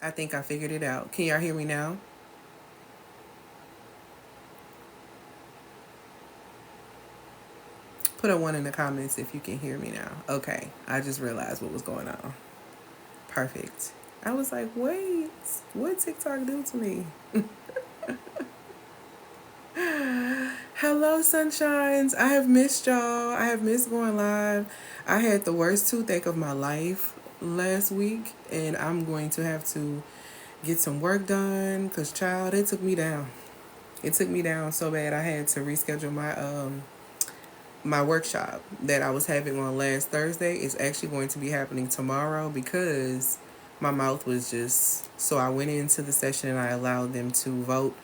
I think I figured it out. Can y'all hear me now? Put a one in the comments if you can hear me now. Okay, I just realized what was going on. Perfect. I was like, wait, what TikTok do to me? Hello, sunshines. I have missed y'all. I have missed going live. I had the worst toothache of my life last week, and I'm going to have to get some work done because, child, it took me down. It took me down so bad I had to reschedule my workshop that I was having on last Thursday. Is actually going to be happening tomorrow because my mouth was just so I went into the session and I allowed them to vote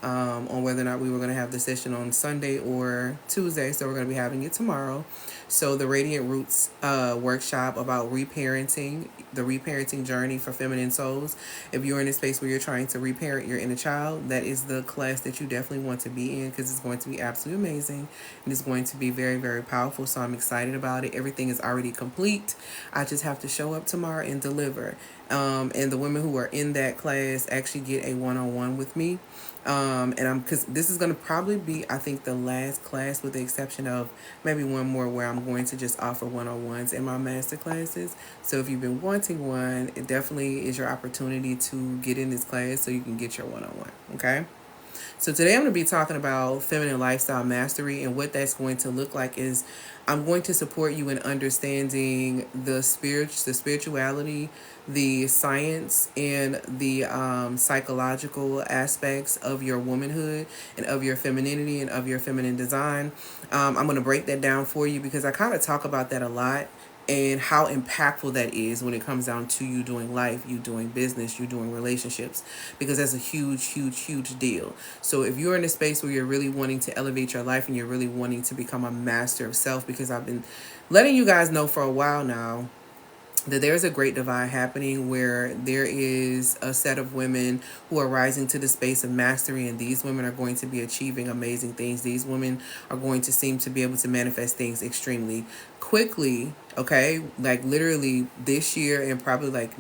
on whether or not we were going to have the session on Sunday or Tuesday. So we're going to be having it tomorrow. So the Radiant Roots workshop about reparenting, the reparenting journey for feminine souls. If you're in a space where you're trying to reparent your inner child, that is the class that you definitely want to be in because it's going to be absolutely amazing and it's going to be very, very powerful. So I'm excited about it. Everything is already complete. I just have to show up tomorrow and deliver. And the women who are in that class actually get a one-on-one with me. And I'm because this is going to probably be, I think, the last class with the exception of maybe one more where I'm going to just offer one-on-ones in my master classes. So if you've been wanting one, it definitely is your opportunity to get in this class so you can get your one-on-one. Okay. So today I'm going to be talking about feminine lifestyle mastery, and what that's going to look like is I'm going to support you in understanding the spirituality, the science, and the psychological aspects of your womanhood and of your femininity and of your feminine design. I'm going to break that down for you because I kind of talk about that a lot and how impactful that is when it comes down to you doing life, you doing business, you doing relationships, because that's a huge, huge, huge deal. So if you're in a space where you're really wanting to elevate your life and you're really wanting to become a master of self, because I've been letting you guys know for a while now that there's a great divide happening where there is a set of women who are rising to the space of mastery, and these women are going to be achieving amazing things. These women are going to seem to be able to manifest things extremely quickly, okay? Like literally this year and probably like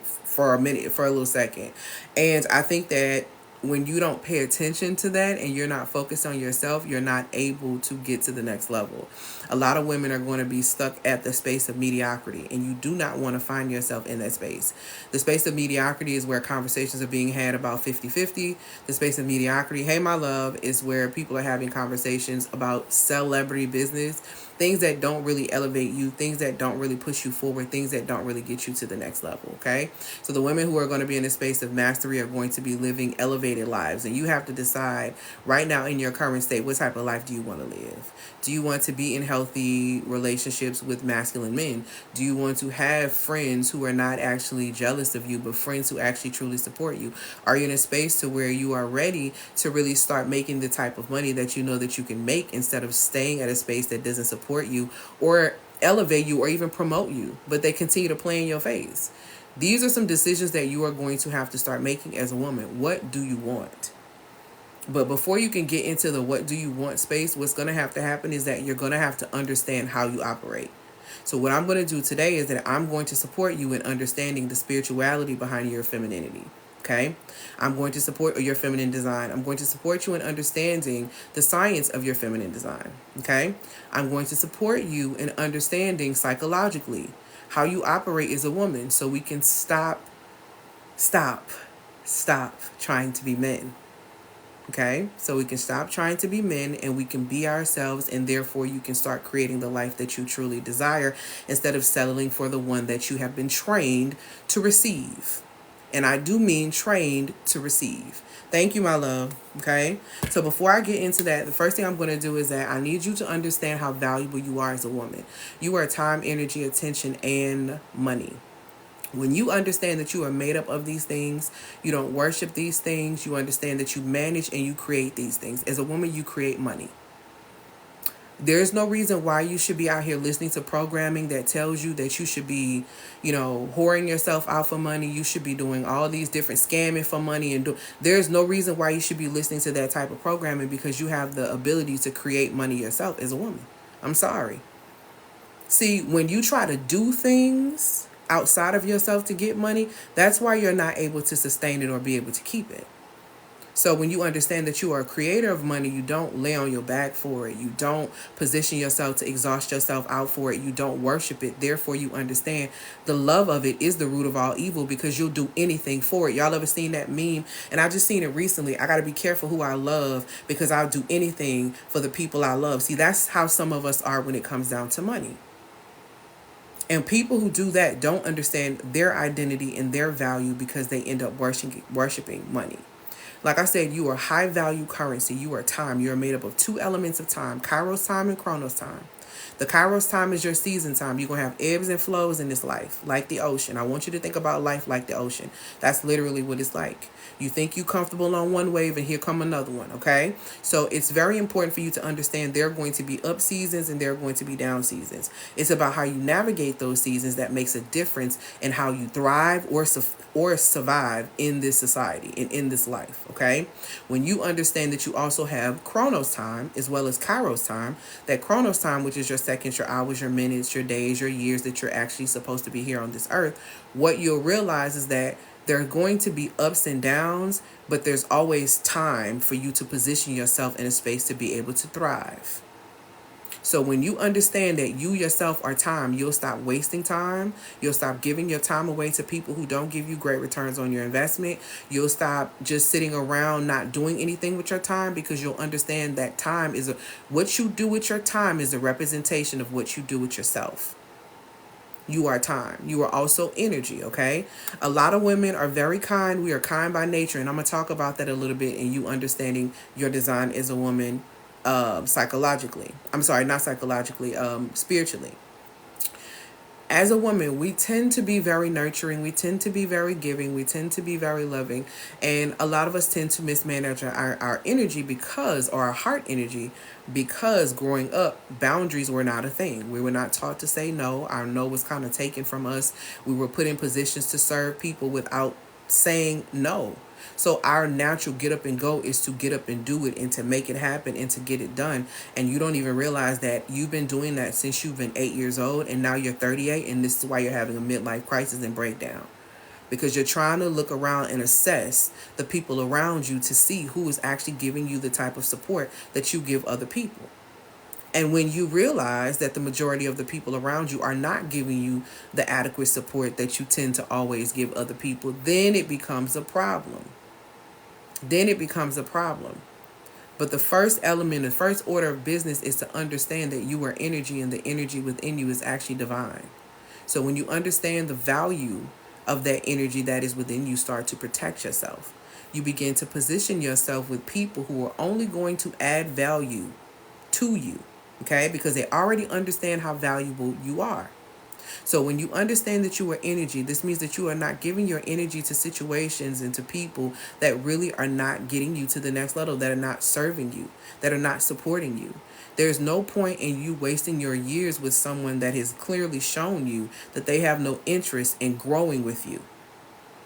for a minute, for a little second. And I think that when you don't pay attention to that and you're not focused on yourself, you're not able to get to the next level. A lot of women are going to be stuck at the space of mediocrity, and you do not want to find yourself in that space. The space of mediocrity is where conversations are being had about 50-50. The space of mediocrity, hey my love, is where people are having conversations about celebrity business, things that don't really elevate you, things that don't really push you forward, things that don't really get you to the next level, okay? So the women who are going to be in the space of mastery are going to be living elevated lives, and you have to decide right now in your current state, what type of life do you want to live? Do you want to be in healthy relationships with masculine men? Do you want to have friends who are not actually jealous of you, but friends who actually truly support you? Are you in a space to where you are ready to really start making the type of money that you know that you can make, instead of staying at a space that doesn't support you or elevate you or even promote you, but they continue to play in your face? These are some decisions that you are going to have to start making as a woman. What do you want? But before you can get into the what do you want space, what's going to have to happen is that you're going to have to understand how you operate. So what I'm going to do today is that I'm going to support you in understanding the spirituality behind your femininity. Okay? I'm going to support your feminine design. I'm going to support you in understanding the science of your feminine design. Okay? I'm going to support you in understanding psychologically how you operate as a woman, so we can stop trying to be men. Okay, so we can stop trying to be men and we can be ourselves, and therefore you can start creating the life that you truly desire instead of settling for the one that you have been trained to receive. And I do mean trained to receive. Thank you, my love. Okay, so before I get into that, the first thing I'm going to do is that I need you to understand how valuable you are as a woman. You are time, energy, attention, and money. When you understand that you are made up of these things, you don't worship these things, you understand that you manage and you create these things. As a woman, you create money. There's no reason why you should be out here listening to programming that tells you that you should be, whoring yourself out for money. You should be doing all these different scamming for money. There's no reason why you should be listening to that type of programming, because you have the ability to create money yourself as a woman. I'm sorry. See, when you try to do things outside of yourself to get money, that's why you're not able to sustain it or be able to keep it. So when you understand that you are a creator of money, you don't lay on your back for it. You don't position yourself to exhaust yourself out for it. You don't worship it. Therefore, you understand the love of it is the root of all evil, because you'll do anything for it. Y'all ever seen that meme? And I just seen it recently. I got to be careful who I love, because I'll do anything for the people I love. See, that's how some of us are when it comes down to money. And people who do that don't understand their identity and their value, because they end up worshiping money. Like I said, you are high value currency. You are time. You are made up of two elements of time: Kairos time and Chronos time. The Kairos time is your season time. You're going to have ebbs and flows in this life, like the ocean. I want you to think about life like the ocean. That's literally what it's like. You think you're comfortable on one wave, and here come another one, okay? So it's very important for you to understand there are going to be up seasons and there are going to be down seasons. It's about how you navigate those seasons that makes a difference in how you thrive or survive in this society and in this life, okay? When you understand that you also have Chronos time as well as Kairos time, that Chronos time, which is your seconds, your hours, your minutes, your days, your years that you're actually supposed to be here on this earth, what you'll realize is that there are going to be ups and downs, but there's always time for you to position yourself in a space to be able to thrive. So when you understand that you yourself are time, you'll stop wasting time. You'll stop giving your time away to people who don't give you great returns on your investment. You'll stop just sitting around not doing anything with your time, because you'll understand that time is what you do with your time is a representation of what you do with yourself. You are time. You are also energy, okay? A lot of women are very kind. We are kind by nature, and I'm going to talk about that a little bit in you understanding your design as a woman psychologically. I'm sorry, not psychologically, spiritually. As a woman, we tend to be very nurturing. We tend to be very giving. We tend to be very loving. And a lot of us tend to mismanage our energy or our heart energy, because growing up, boundaries were not a thing. We were not taught to say no. Our no was kind of taken from us. We were put in positions to serve people without saying no. So our natural get up and go is to get up and do it, and to make it happen, and to get it done. And you don't even realize that you've been doing that since you've been 8 years old, and now you're 38, and this is why you're having a midlife crisis and breakdown. Because you're trying to look around and assess the people around you to see who is actually giving you the type of support that you give other people. And when you realize that the majority of the people around you are not giving you the adequate support that you tend to always give other people, then it becomes a problem. But the first element, the first order of business is to understand that you are energy, and the energy within you is actually divine. So when you understand the value of that energy that is within you, start to protect yourself. You begin to position yourself with people who are only going to add value to you, okay? Because they already understand how valuable you are. So when you understand that you are energy, this means that you are not giving your energy to situations and to people that really are not getting you to the next level, that are not serving you, that are not supporting you. There's no point in you wasting your years with someone that has clearly shown you that they have no interest in growing with you.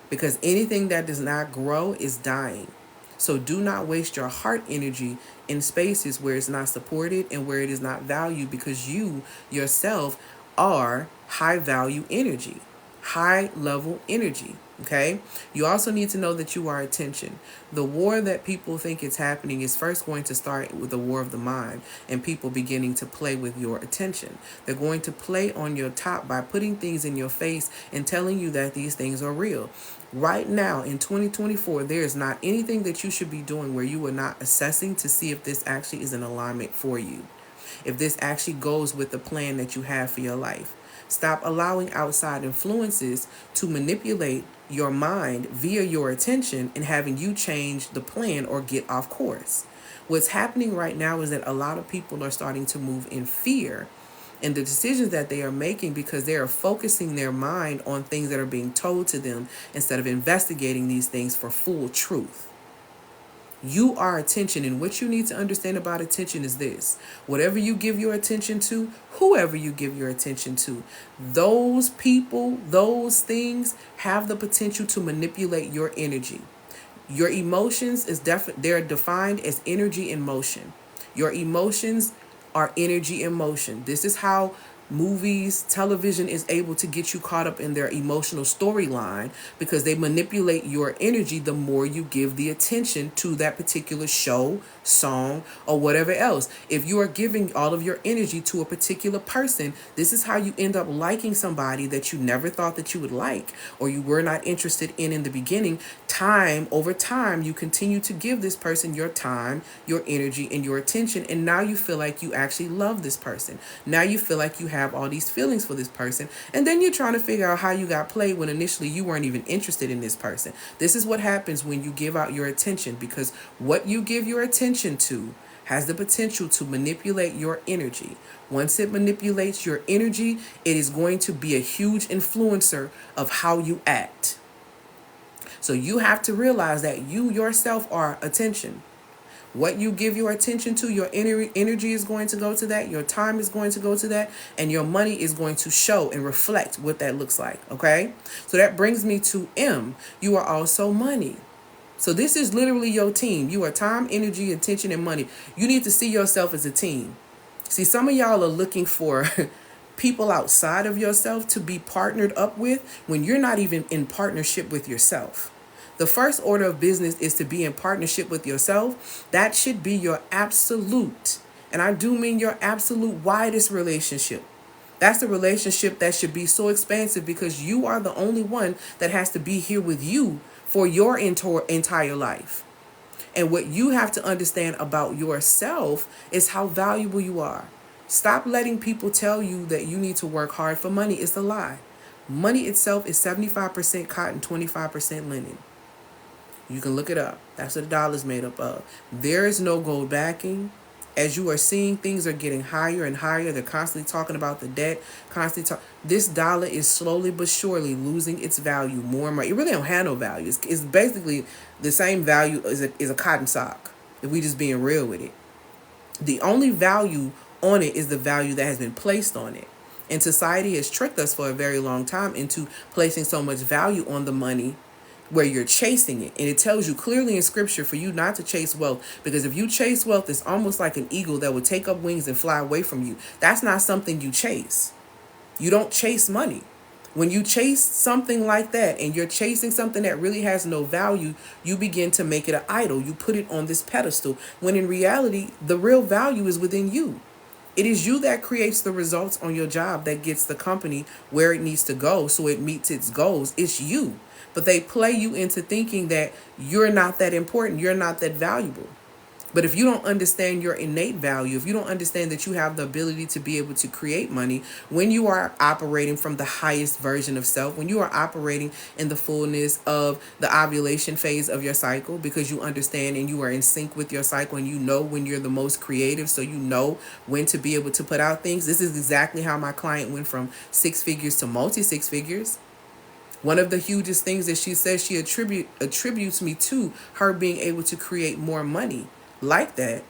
Because anything that does not grow is dying. So do not waste your heart energy in spaces where it's not supported and where it is not valued, because you yourself are high value energy, high level energy. Okay. You also need to know that you are attention. The war that people think is happening is first going to start with the war of the mind, and people beginning to play with your attention. They're going to play on your top by putting things in your face and telling you that these things are real. Right now in 2024, there is not anything that you should be doing where you are not assessing to see if this actually is an alignment for you, if this actually goes with the plan that you have for your life. Stop allowing outside influences to manipulate your mind via your attention and having you change the plan or get off course. What's happening right now is that a lot of people are starting to move in fear in the decisions that they are making, because they are focusing their mind on things that are being told to them instead of investigating these things for full truth. You are attention, and what you need to understand about attention is this: whatever you give your attention to, whoever you give your attention to, those people, those things have the potential to manipulate your energy. Your emotions they're defined as energy in motion. Your emotions are energy in motion. This is how movies, television is able to get you caught up in their emotional storyline because they manipulate your energy the more you give the attention to that particular show, song, or whatever else. If you are giving all of your energy to a particular person, this is how you end up liking somebody that you never thought that you would like or you were not interested in the beginning. Time over time, you continue to give this person your time, your energy, and your attention, and now you feel like you actually love this person. Now you feel like you have all these feelings for this person, and then you're trying to figure out how you got played when initially you weren't even interested in this person. This is what happens when you give out your attention, because what you give your attention to has the potential to manipulate your energy. Once it manipulates your energy, it is going to be a huge influencer of how you act. So you have to realize that you yourself are attention. What you give your attention to, your energy is going to go to that, your time is going to go to that, and your money is going to show and reflect what that looks like, okay? So that brings me to M. You are also money. So this is literally your team. You are time, energy, attention, and money. You need to see yourself as a team. See, some of y'all are looking for people outside of yourself to be partnered up with when you're not even in partnership with yourself. The first order of business is to be in partnership with yourself. That should be your absolute, and I do mean your absolute widest relationship. That's the relationship that should be so expansive because you are the only one that has to be here with you for your entire life. And what you have to understand about yourself is how valuable you are. Stop letting people tell you that you need to work hard for money. It's a lie. Money itself is 75% cotton, 25% linen. You can look it up. That's what the dollar is made up of. There is no gold backing. As you are seeing, things are getting higher and higher. They're constantly talking about the debt. This dollar is slowly but surely losing its value more and more. It really don't have no value. It's basically the same value as a cotton sock, if we just being real with it. The only value on it is the value that has been placed on it. And society has tricked us for a very long time into placing so much value on the money where you're chasing it. And it tells you clearly in scripture for you not to chase wealth, because if you chase wealth, it's almost like an eagle that would take up wings and fly away from you. That's not something you chase. You don't chase money. When you chase something like that and you're chasing something that really has no value, you begin to make it an idol. You put it on this pedestal when in reality, the real value is within you. It is you that creates the results on your job that gets the company where it needs to go so it meets its goals. It's you. But they play you into thinking that you're not that important, you're not that valuable. But if you don't understand your innate value, if you don't understand that you have the ability to be able to create money when you are operating from the highest version of self, when you are operating in the fullness of the ovulation phase of your cycle, because you understand and you are in sync with your cycle and you know when you're the most creative, so you know when to be able to put out things. This is exactly how my client went from 6 figures to multi-6 figures. One of the hugest things that she says she attributes me to her being able to create more money like that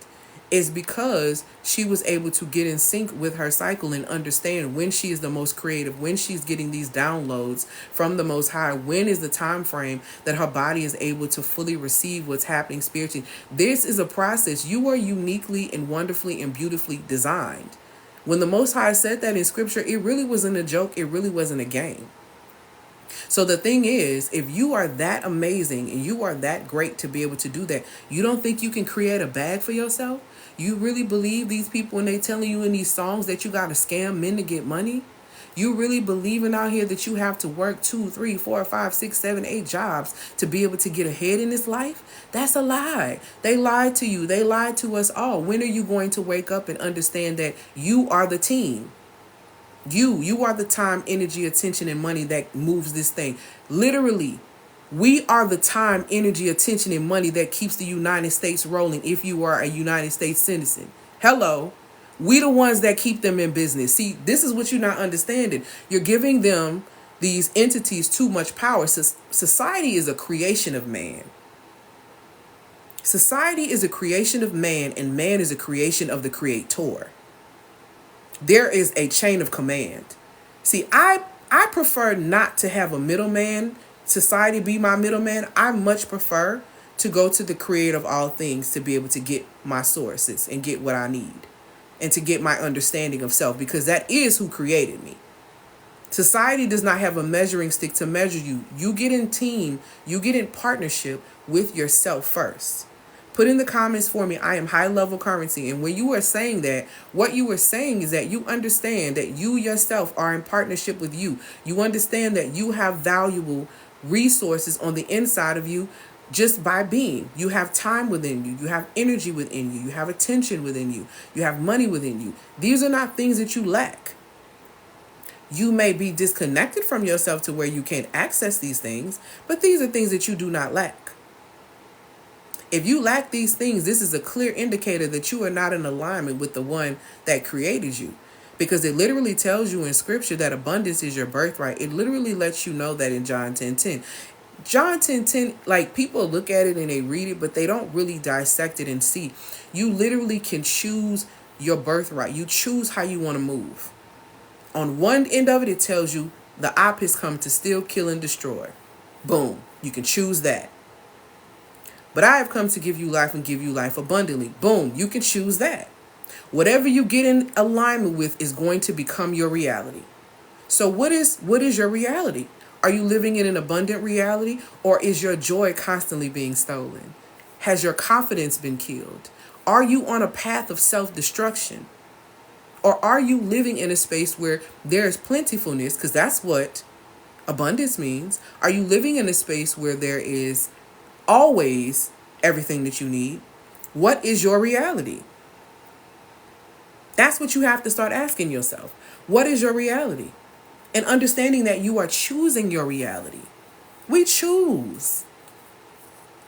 is because she was able to get in sync with her cycle and understand when she is the most creative, when she's getting these downloads from the Most High, when is the time frame that her body is able to fully receive what's happening spiritually. This is a process. You are uniquely and wonderfully and beautifully designed. When the Most High said that in scripture, it really wasn't a joke. It really wasn't a game. So the thing is, if you are that amazing and you are that great to be able to do that, you don't think you can create a bag for yourself? You really believe these people when they telling you in these songs that you got to scam men to get money? You really believing out here that you have to work 2, 3, 4, 5, 6, 7, 8 jobs to be able to get ahead in this life? That's a lie. They lied to you. They lied to us all. When are you going to wake up and understand that you are the team? You are the time, energy, attention, and money that moves this thing. Literally, we are the time, energy, attention, and money that keeps the United States rolling if you are a United States citizen. Hello. We the ones that keep them in business. See, this is what you're not understanding. You're giving them, these entities, too much power. Society is a creation of man. Society is a creation of man, and man is a creation of the Creator. There is a chain of command. See, I prefer not to have a middleman, society be my middleman. I much prefer to go to the creator of all things to be able to get my sources and get what I need. and to get my understanding of self, because that is who created me. Society does not have a measuring stick to measure you. You get in team, you get in partnership with yourself first. Put in the comments for me, I am high level currency. And when you are saying that, what you are saying is that you understand that you yourself are in partnership with you. You understand that you have valuable resources on the inside of you just by being. You have time within you. You have energy within you. You have attention within you. You have money within you. These are not things that you lack. You may be disconnected from yourself to where you can't access these things, but these are things that you do not lack. If you lack these things, this is a clear indicator that you are not in alignment with the one that created you. Because it literally tells you in scripture that abundance is your birthright. It literally lets you know that in John 10:10. John 10:10, like, people look at it and they read it, but they don't really dissect it and see. You literally can choose your birthright. You choose how you want to move. On one end of it, it tells you the op has come to steal, kill, and destroy. Boom. You can choose that. But I have come to give you life and give you life abundantly. Boom. You can choose that. Whatever you get in alignment with is going to become your reality. So what is your reality? Are you living in an abundant reality, or is your joy constantly being stolen? Has your confidence been killed? Are you on a path of self-destruction? Or are you living in a space where there is plentifulness? Because that's what abundance means. Are you living in a space where there is always everything that you need? What is your reality? That's what you have to start asking yourself. What is your reality? And understanding that you are choosing your reality. We choose.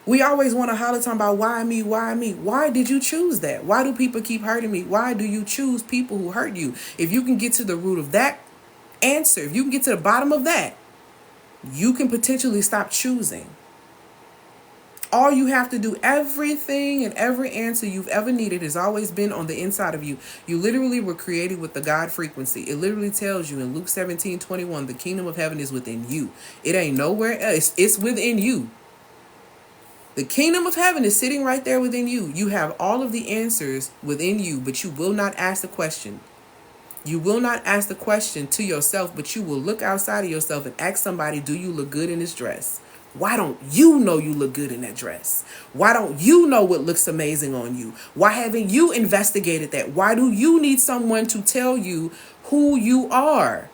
We always want to holler talking about why me, why me? Why did you choose that? Why do people keep hurting me? Why do you choose people who hurt you? If you can get to the root of that answer, if you can get to the bottom of that, you can potentially stop choosing. All you have to do, everything and every answer you've ever needed has always been on the inside of you. You literally were created with the God frequency. It literally tells you in Luke 17:21, the kingdom of heaven is within you. It ain't nowhere else. It's within you. The kingdom of heaven is sitting right there within you. You have all of the answers within you, but you will not ask the question. You will not ask the question to yourself, but you will look outside of yourself and ask somebody, do you look good in this dress? Why don't you know you look good in that dress? Why don't you know what looks amazing on you? Why haven't you investigated that? Why do you need someone to tell you who you are?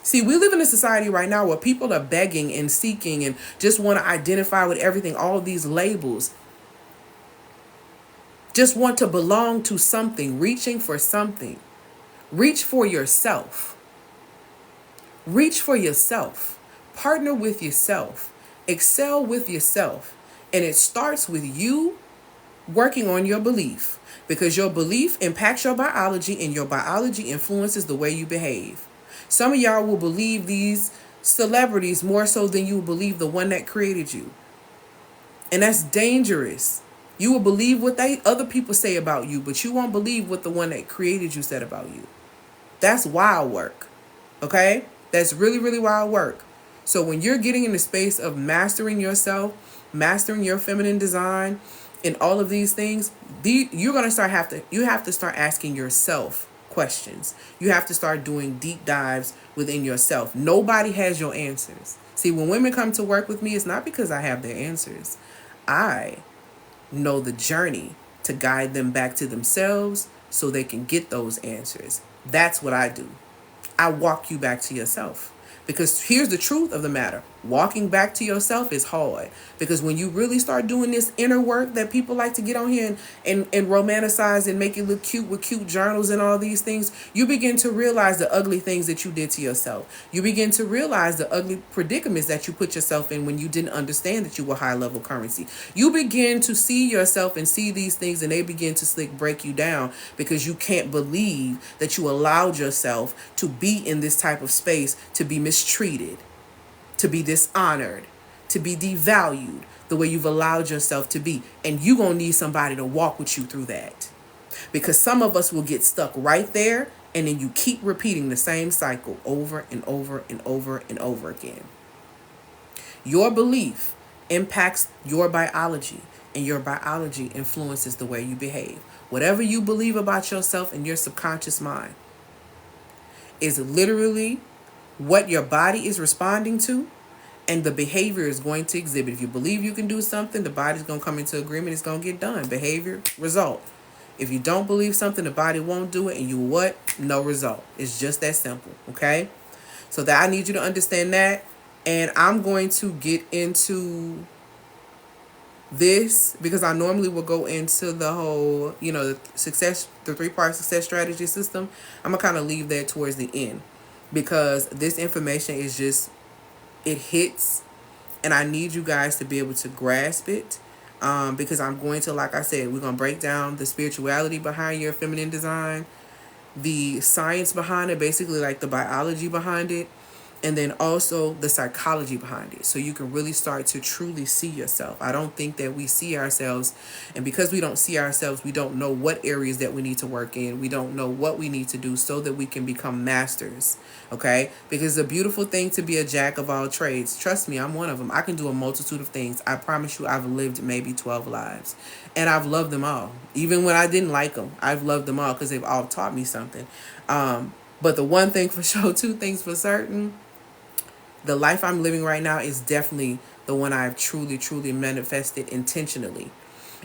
See, we live in a society right now where people are begging and seeking and just want to identify with everything, all these labels. Just want to belong to something, reaching for something. Reach for yourself. Reach for yourself. Partner with yourself. Excel with yourself. And it starts with you working on your belief, because your belief impacts your biology and your biology influences the way you behave. Some of y'all will believe these celebrities more so than you will believe the one that created you. And that's dangerous. You will believe what other people say about you, but you won't believe what the one that created you said about you. That's wild work. Okay? That's really, really wild work. So when you're getting in the space of mastering yourself, mastering your feminine design, and all of these things, you have to start asking yourself questions. You have to start doing deep dives within yourself. Nobody has your answers. See, when women come to work with me, it's not because I have their answers. I know the journey to guide them back to themselves so they can get those answers. That's what I do. I walk you back to yourself. Because here's the truth of the matter. Walking back to yourself is hard. Because when you really start doing this inner work that people like to get on here and romanticize and make it look cute with cute journals and all these things, you begin to realize the ugly things that you did to yourself. You begin to realize the ugly predicaments that you put yourself in when you didn't understand that you were high level currency. You begin to see yourself and see these things, and they begin to slick break you down because you can't believe that you allowed yourself to be in this type of space, to be mistreated, to be dishonored, to be devalued the way you've allowed yourself to be. And you're going to need somebody to walk with you through that. Because some of us will get stuck right there, and then you keep repeating the same cycle over and over and over and over again. Your belief impacts your biology, and your biology influences the way you behave. Whatever you believe about yourself in your subconscious mind is literally what your body is responding to, and the behavior is going to exhibit. If you believe you can do something, the body's going to come into agreement. It's going to get done. Behavior, result. If you don't believe something, the body won't do it, and you what? No result. It's just that simple, okay? So that I need you to understand that, and I'm going to get into this because I normally will go into the whole, the 3-part success strategy system. I'm gonna kind of leave that towards the end because this information is just, it hits, and I need you guys to be able to grasp it. Because I'm going to, like I said, we're going to break down the spirituality behind your feminine design, the science behind it, basically like the biology behind it, and then also the psychology behind it, so you can really start to truly see yourself. I don't think that we see ourselves, and because we don't see ourselves, we don't know what areas that we need to work in. We don't know what we need to do so that we can become masters, okay? Because it's a beautiful thing to be a jack of all trades. Trust me, I'm one of them. I can do a multitude of things. I promise you, I've lived maybe 12 lives, and I've loved them all. Even when I didn't like them, I've loved them all because they've all taught me something. But the one thing for sure, two things for certain, the life I'm living right now is definitely the one I've truly, truly manifested intentionally.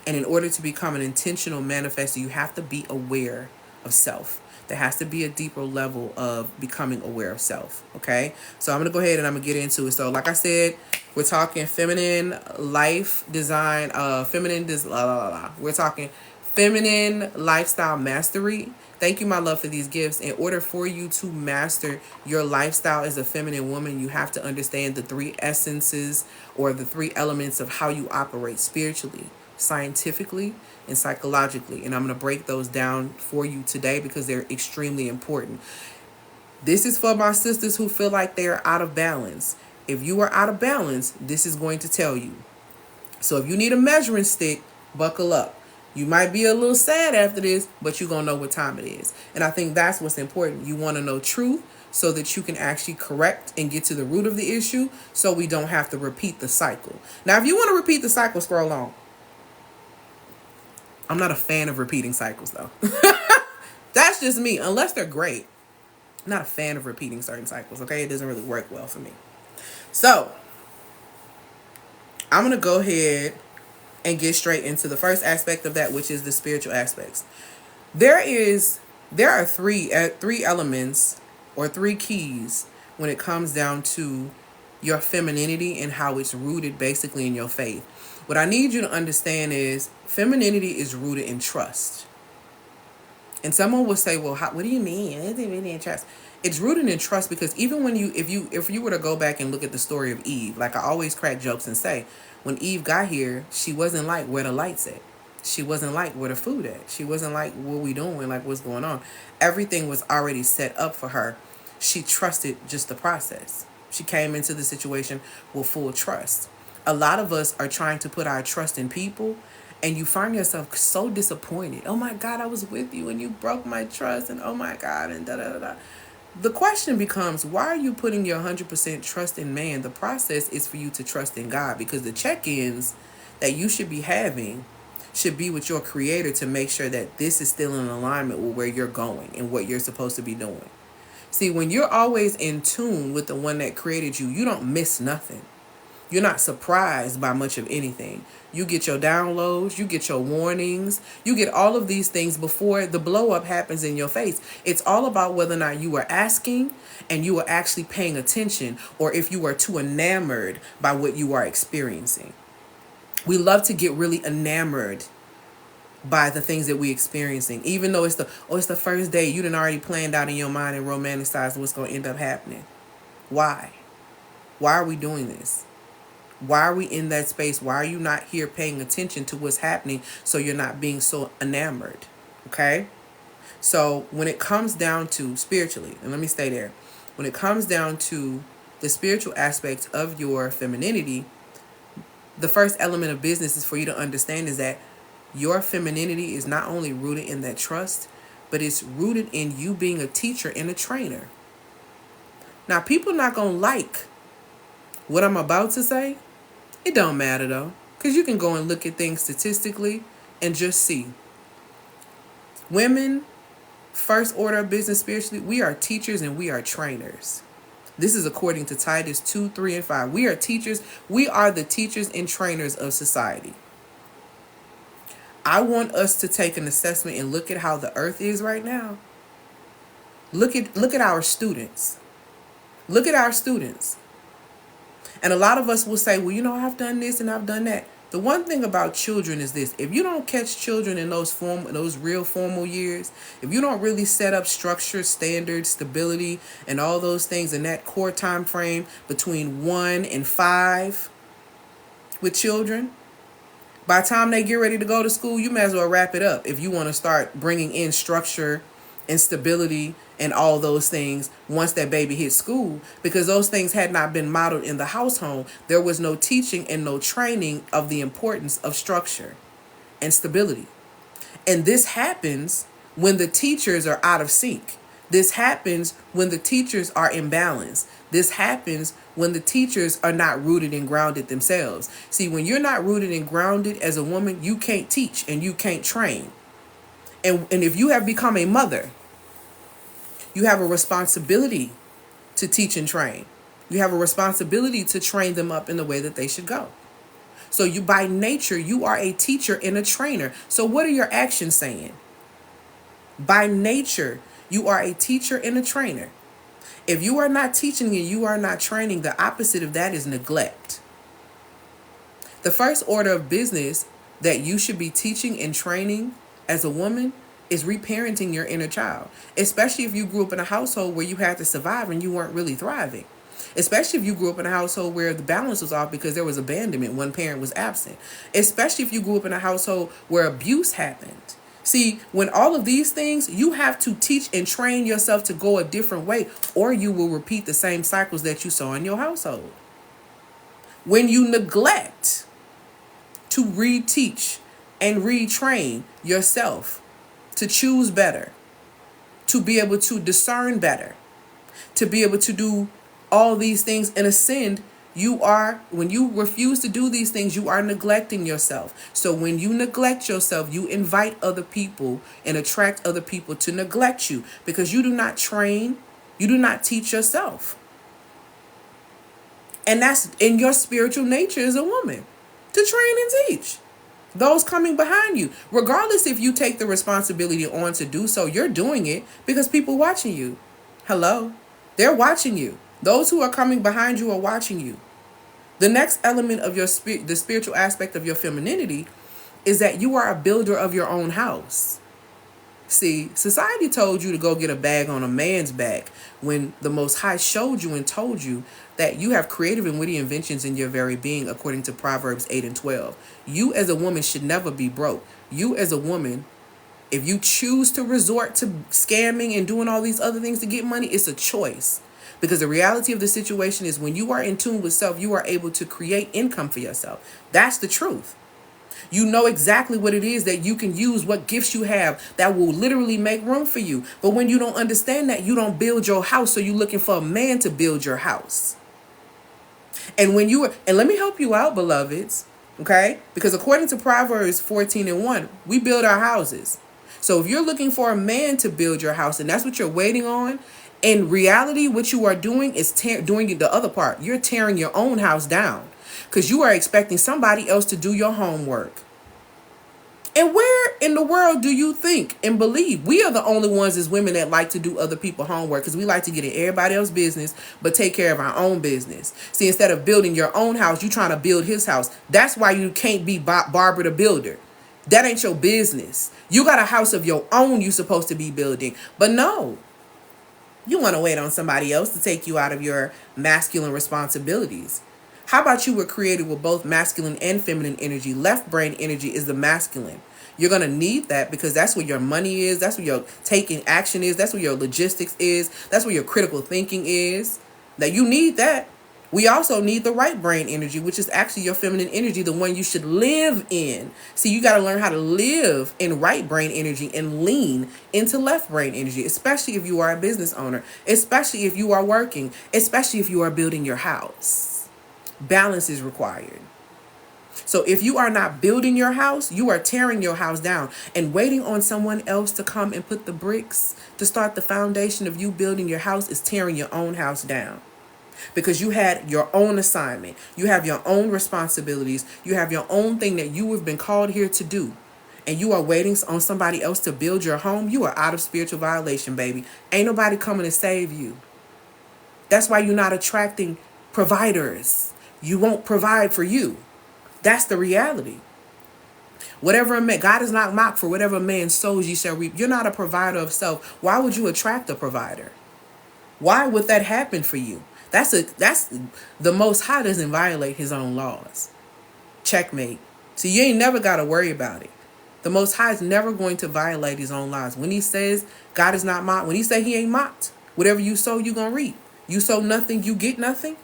And in order to become an intentional manifester, you have to be aware of self. There has to be a deeper level of becoming aware of self. Okay? So I'm going to go ahead and I'm going to get into it. So like I said, we're talking feminine life design, we're talking feminine lifestyle mastery. Thank you, my love, for these gifts. In order for you to master your lifestyle as a feminine woman, you have to understand the 3 essences or the 3 elements of how you operate spiritually, scientifically, and psychologically. And I'm going to break those down for you today because they're extremely important. This is for my sisters who feel like they're out of balance. If you are out of balance, this is going to tell you. So if you need a measuring stick, buckle up. You might be a little sad after this, but you're going to know what time it is. And I think that's what's important. You want to know truth so that you can actually correct and get to the root of the issue so we don't have to repeat the cycle. Now, if you want to repeat the cycle, scroll on. I'm not a fan of repeating cycles, though. That's just me, unless they're great. I'm not a fan of repeating certain cycles, okay? It doesn't really work well for me. So, I'm going to go ahead and get straight into the first aspect of that, which is the spiritual aspects. There are three elements or 3 keys when it comes down to your femininity and how it's rooted basically in your faith. What I need you to understand is femininity is rooted in trust. And someone will say, well, what do you mean? It's rooted in trust. It's rooted in trust because even when if you were to go back and look at the story of Eve, like I always crack jokes and say, when Eve got here, she wasn't like, where the lights at? She wasn't like, where the food at? She wasn't like, what we doing? Like, what's going on? Everything was already set up for her. She trusted just the process. She came into the situation with full trust. A lot of us are trying to put our trust in people, and you find yourself so disappointed. Oh my God, I was with you and you broke my trust, and oh my God, and da da da. The question becomes, why are you putting your 100% trust in man? The process is for you to trust in God, because the check-ins that you should be having should be with your creator to make sure that this is still in alignment with where you're going and what you're supposed to be doing. See, when you're always in tune with the one that created you, you don't miss nothing. You're not surprised by much of anything. You get your downloads, you get your warnings, you get all of these things before the blow up happens in your face. It's all about whether or not you are asking and you are actually paying attention, or if you are too enamored by what you are experiencing. We love to get really enamored by the things that we're experiencing, even though it's the first day. You done already planned out in your mind and romanticized what's going to end up happening. Why? Why are we doing this? Why are we in that space? Why are you not here paying attention to what's happening so you're not being so enamored? Okay? So when it comes down to spiritually, and let me stay there. When it comes down to the spiritual aspects of your femininity, the first element of business is for you to understand is that your femininity is not only rooted in that trust, but it's rooted in you being a teacher and a trainer. Now, people not going to like what I'm about to say. It don't matter though, Because you can go and look at things statistically and just see. Women, first order of business spiritually, we are teachers and we are trainers. This is according to Titus 2, 3, and 5. We are teachers. We are the teachers and trainers of society. I want us to take an assessment and look at how the earth is right now. Look at our students. Look at our students. And a lot of us will say, well, you know, I've done this and I've done that. The one thing about children is this: if you don't catch children in those real formal years, if you don't really set up structure, standards, stability, and all those things in that core time frame between 1 and 5 with children, by the time they get ready to go to school, you may as well wrap it up if you want to start bringing in structure and stability and all those things once that baby hits school, because those things had not been modeled in the household. There was no teaching and no training of the importance of structure and stability. And this happens when the teachers are out of sync. This happens when the teachers are imbalanced. This happens when the teachers are not rooted and grounded themselves. See, when you're not rooted and grounded as a woman, you can't teach and you can't train. And if you have become a mother, you have a responsibility to teach and train. You have a responsibility to train them up in the way that they should go. So you, by nature, you are a teacher and a trainer. So what are your actions saying? By nature, you are a teacher and a trainer. If you are not teaching and you are not training, the opposite of that is neglect. The first order of business that you should be teaching and training as a woman is reparenting your inner child, especially if you grew up in a household where you had to survive and you weren't really thriving. Especially if you grew up in a household where the balance was off because there was abandonment, one parent was absent. Especially if you grew up in a household where abuse happened. See, when all of these things, you have to teach and train yourself to go a different way, or you will repeat the same cycles that you saw in your household. When you neglect to reteach and retrain yourself to choose better, to be able to discern better, to be able to do all these things and ascend, when you refuse to do these things, you are neglecting yourself. So when you neglect yourself, you invite other people and attract other people to neglect you, because you do not train, you do not teach yourself. And that's in your spiritual nature as a woman, to train and teach those coming behind you. Regardless if you take the responsibility on to do so, you're doing it because people watching you. Hello? They're watching you. Those who are coming behind you are watching you. The next element of your the spiritual aspect of your femininity is that you are a builder of your own house. See, society told you to go get a bag on a man's back when the Most High showed you and told you that you have creative and witty inventions in your very being, according to Proverbs 8 and 12. You as a woman should never be broke. You as a woman, if you choose to resort to scamming and doing all these other things to get money, it's a choice. Because the reality of the situation is when you are in tune with self, you are able to create income for yourself. That's the truth. You know exactly what it is that you can use, what gifts you have that will literally make room for you. But when you don't understand that, you don't build your house. So you're looking for a man to build your house. And let me help you out, beloveds. Okay? Because according to Proverbs 14 and 1, we build our houses. So if you're looking for a man to build your house and that's what you're waiting on, in reality, what you are doing is doing the other part. You're tearing your own house down because you are expecting somebody else to do your homework. And where in the world do you think and believe we are the only ones as women that like to do other people's homework? Because we like to get in everybody else's business, but take care of our own business. See, instead of building your own house, you're trying to build his house. That's why you can't be Barbara the builder. That ain't your business. You got a house of your own you're supposed to be building. But no. You want to wait on somebody else to take you out of your masculine responsibilities. How about you were created with both masculine and feminine energy? Left brain energy is the masculine. You're going to need that because that's where your money is. That's where your taking action is. That's where your logistics is. That's where your critical thinking is. That you need that. We also need the right brain energy, which is actually your feminine energy, the one you should live in. See, you got to learn how to live in right brain energy and lean into left brain energy, especially if you are a business owner, especially if you are working, especially if you are building your house. Balance is required. So if you are not building your house, you are tearing your house down and waiting on someone else to come and put the bricks to start the foundation of you building your house is tearing your own house down. Because you had your own assignment, you have your own responsibilities, you have your own thing that you have been called here to do, and you are waiting on somebody else to build your home. You are out of spiritual violation, baby. Ain't nobody coming to save you. That's why you're not attracting providers. You won't provide for you. That's the reality. Whatever a man, God is not mocked, for whatever a man sows, ye shall reap. You're not a provider of self. Why would you attract a provider? Why would that happen for you? That's the Most High doesn't violate his own laws. Checkmate. So you ain't never got to worry about it. The Most High is never going to violate his own laws. When he says God is not mocked, when he say he ain't mocked, whatever you sow, you gonna reap. You sow nothing, you get nothing.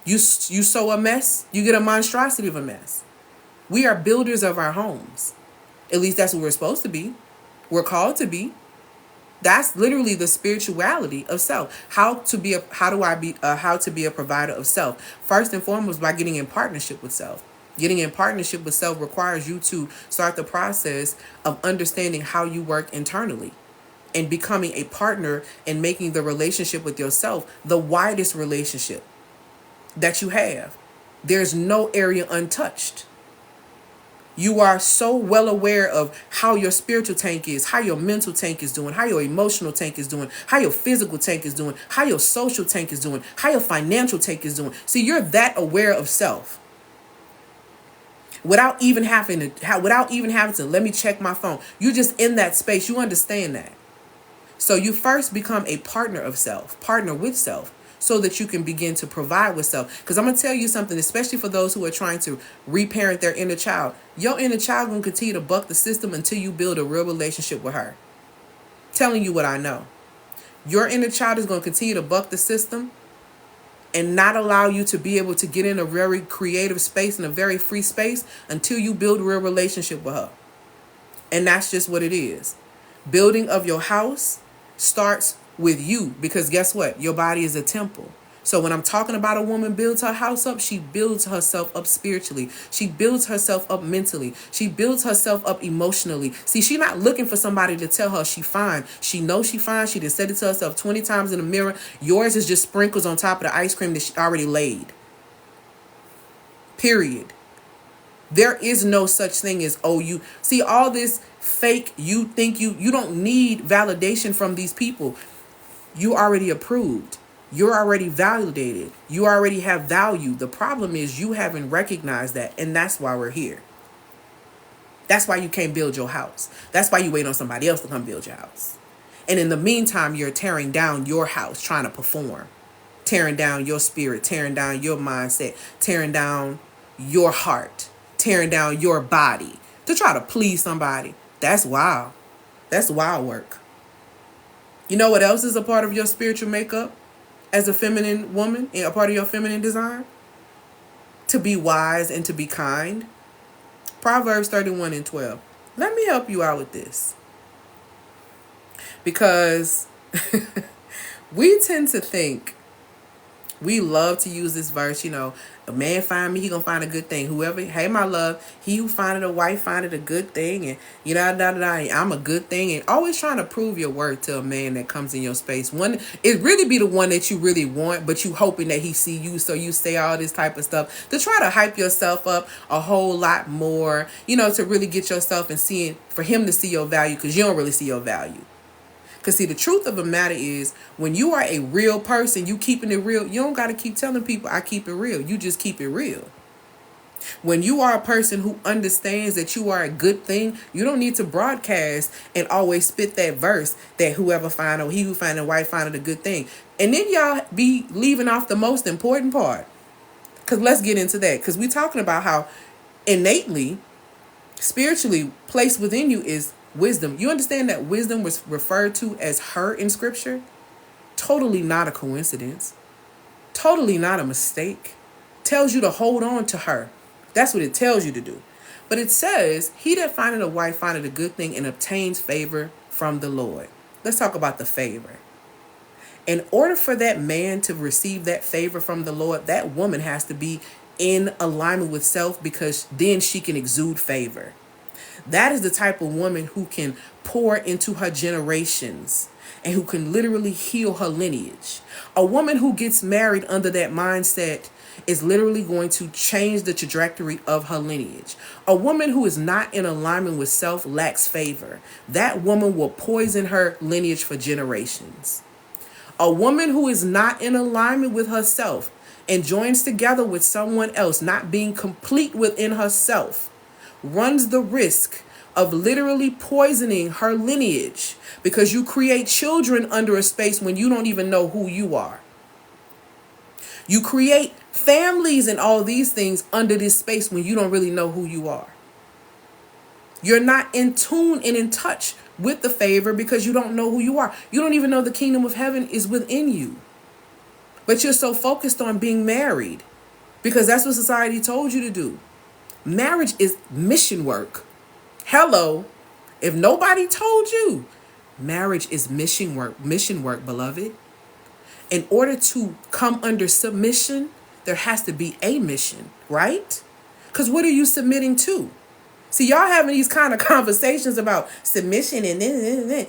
You sow a mess, you get a monstrosity of a mess. We are builders of our homes. At least that's what we're supposed to be. We're called to be. That's literally the spirituality of self. How to be a provider of self. First and foremost, by getting in partnership with self. Getting in partnership with self requires you to start the process of understanding how you work internally and becoming a partner and making the relationship with yourself the widest relationship that you have. There's no area untouched. You are so well aware of how your spiritual tank is, how your mental tank is doing, how your emotional tank is doing, how your physical tank is doing, how your social tank is doing, how your financial tank is doing. See, you're that aware of self. Without even having to let me check my phone. You're just in that space. You understand that. So you first become a partner of self, partner with self, so that you can begin to provide with self. Because I'm going to tell you something, especially for those who are trying to reparent their inner child. Your inner child going to continue to buck the system until you build a real relationship with her. Telling you what I know. Your inner child is going to continue to buck the system and not allow you to be able to get in a very creative space and a very free space until you build a real relationship with her. And that's just what it is. Building of your house starts with you, because guess what? Your body is a temple. So when I'm talking about a woman builds her house up, she builds herself up spiritually. She builds herself up mentally. She builds herself up emotionally. See, she's not looking for somebody to tell her she fine. She knows she fine. She just said it to herself 20 times in the mirror. Yours is just sprinkles on top of the ice cream that she already laid. Period. There is no such thing as, oh, you see all this fake, you think you don't need validation from these people. You already approved. You're already validated. You already have value. The problem is you haven't recognized that, and that's why we're here. That's why you can't build your house. That's why you wait on somebody else to come build your house. And in the meantime, you're tearing down your house, trying to perform, tearing down your spirit, tearing down your mindset, tearing down your heart, tearing down your body to try to please somebody. That's wild. That's wild work. You know what else is a part of your spiritual makeup as a feminine woman, a part of your feminine design? To be wise and to be kind. Proverbs 31:12. Let me help you out with this. Because we tend to think, we love to use this verse, a man find me, he gonna find a good thing. Whoever, hey, my love, he who findeth a wife findeth a good thing, and I'm a good thing, and always trying to prove your worth to a man that comes in your space. One, it really be the one that you really want, but you hoping that he see you, so you say all this type of stuff to try to hype yourself up a whole lot more, to really get yourself and for him to see your value, because you don't really see your value. Because see, the truth of the matter is, when you are a real person, you keeping it real. You don't got to keep telling people I keep it real. You just keep it real. When you are a person who understands that you are a good thing, you don't need to broadcast and always spit that verse that whoever find or he who find a wife find it a good thing. And then y'all be leaving off the most important part. Because let's get into that. Because we're talking about how innately, spiritually placed within you is wisdom. You understand that wisdom was referred to as her in scripture? Totally not a coincidence. Totally not a mistake. Tells you to hold on to her. That's what it tells you to do. But it says, he that findeth a wife findeth a good thing and obtains favor from the Lord. Let's talk about the favor. In order for that man to receive that favor from the Lord, that woman has to be in alignment with self, because then she can exude favor. That is the type of woman who can pour into her generations and who can literally heal her lineage. A woman who gets married under that mindset is literally going to change the trajectory of her lineage. A woman who is not in alignment with self lacks favor. That woman will poison her lineage for generations. A woman who is not in alignment with herself and joins together with someone else, not being complete within herself, runs the risk of literally poisoning her lineage, because you create children under a space when you don't even know who you are. You create families and all these things under this space when you don't really know who you are. You're not in tune and in touch with the favor because you don't know who you are. You don't even know the kingdom of heaven is within you. But you're so focused on being married because that's what society told you to do. Marriage is mission work. Hello. If nobody told you, marriage is mission work, beloved. In order to come under submission, there has to be a mission, right? Because what are you submitting to? See, y'all having these kind of conversations about submission and then.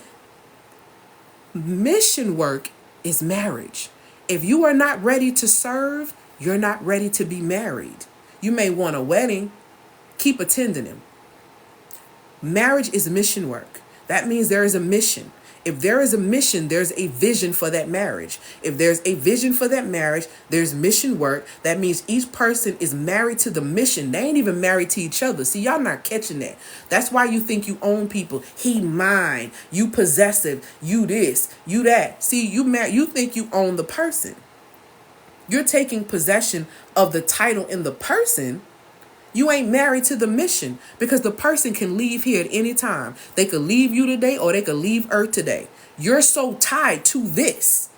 Mission work is marriage. If you are not ready to serve, you're not ready to be married. You may want a wedding. Keep attending them. Marriage is mission work. That means there is a mission. If there is a mission, there's a vision for that marriage. If there's a vision for that marriage, there's mission work. That means each person is married to the mission. They ain't even married to each other. See, y'all not catching that. That's why you think you own people. He mine. You possessive. You this. You that. See, you think you own the person. You're taking possession of the title in the person. You ain't married to the mission, because the person can leave here at any time. They could leave you today or they could leave Earth today. You're so tied to this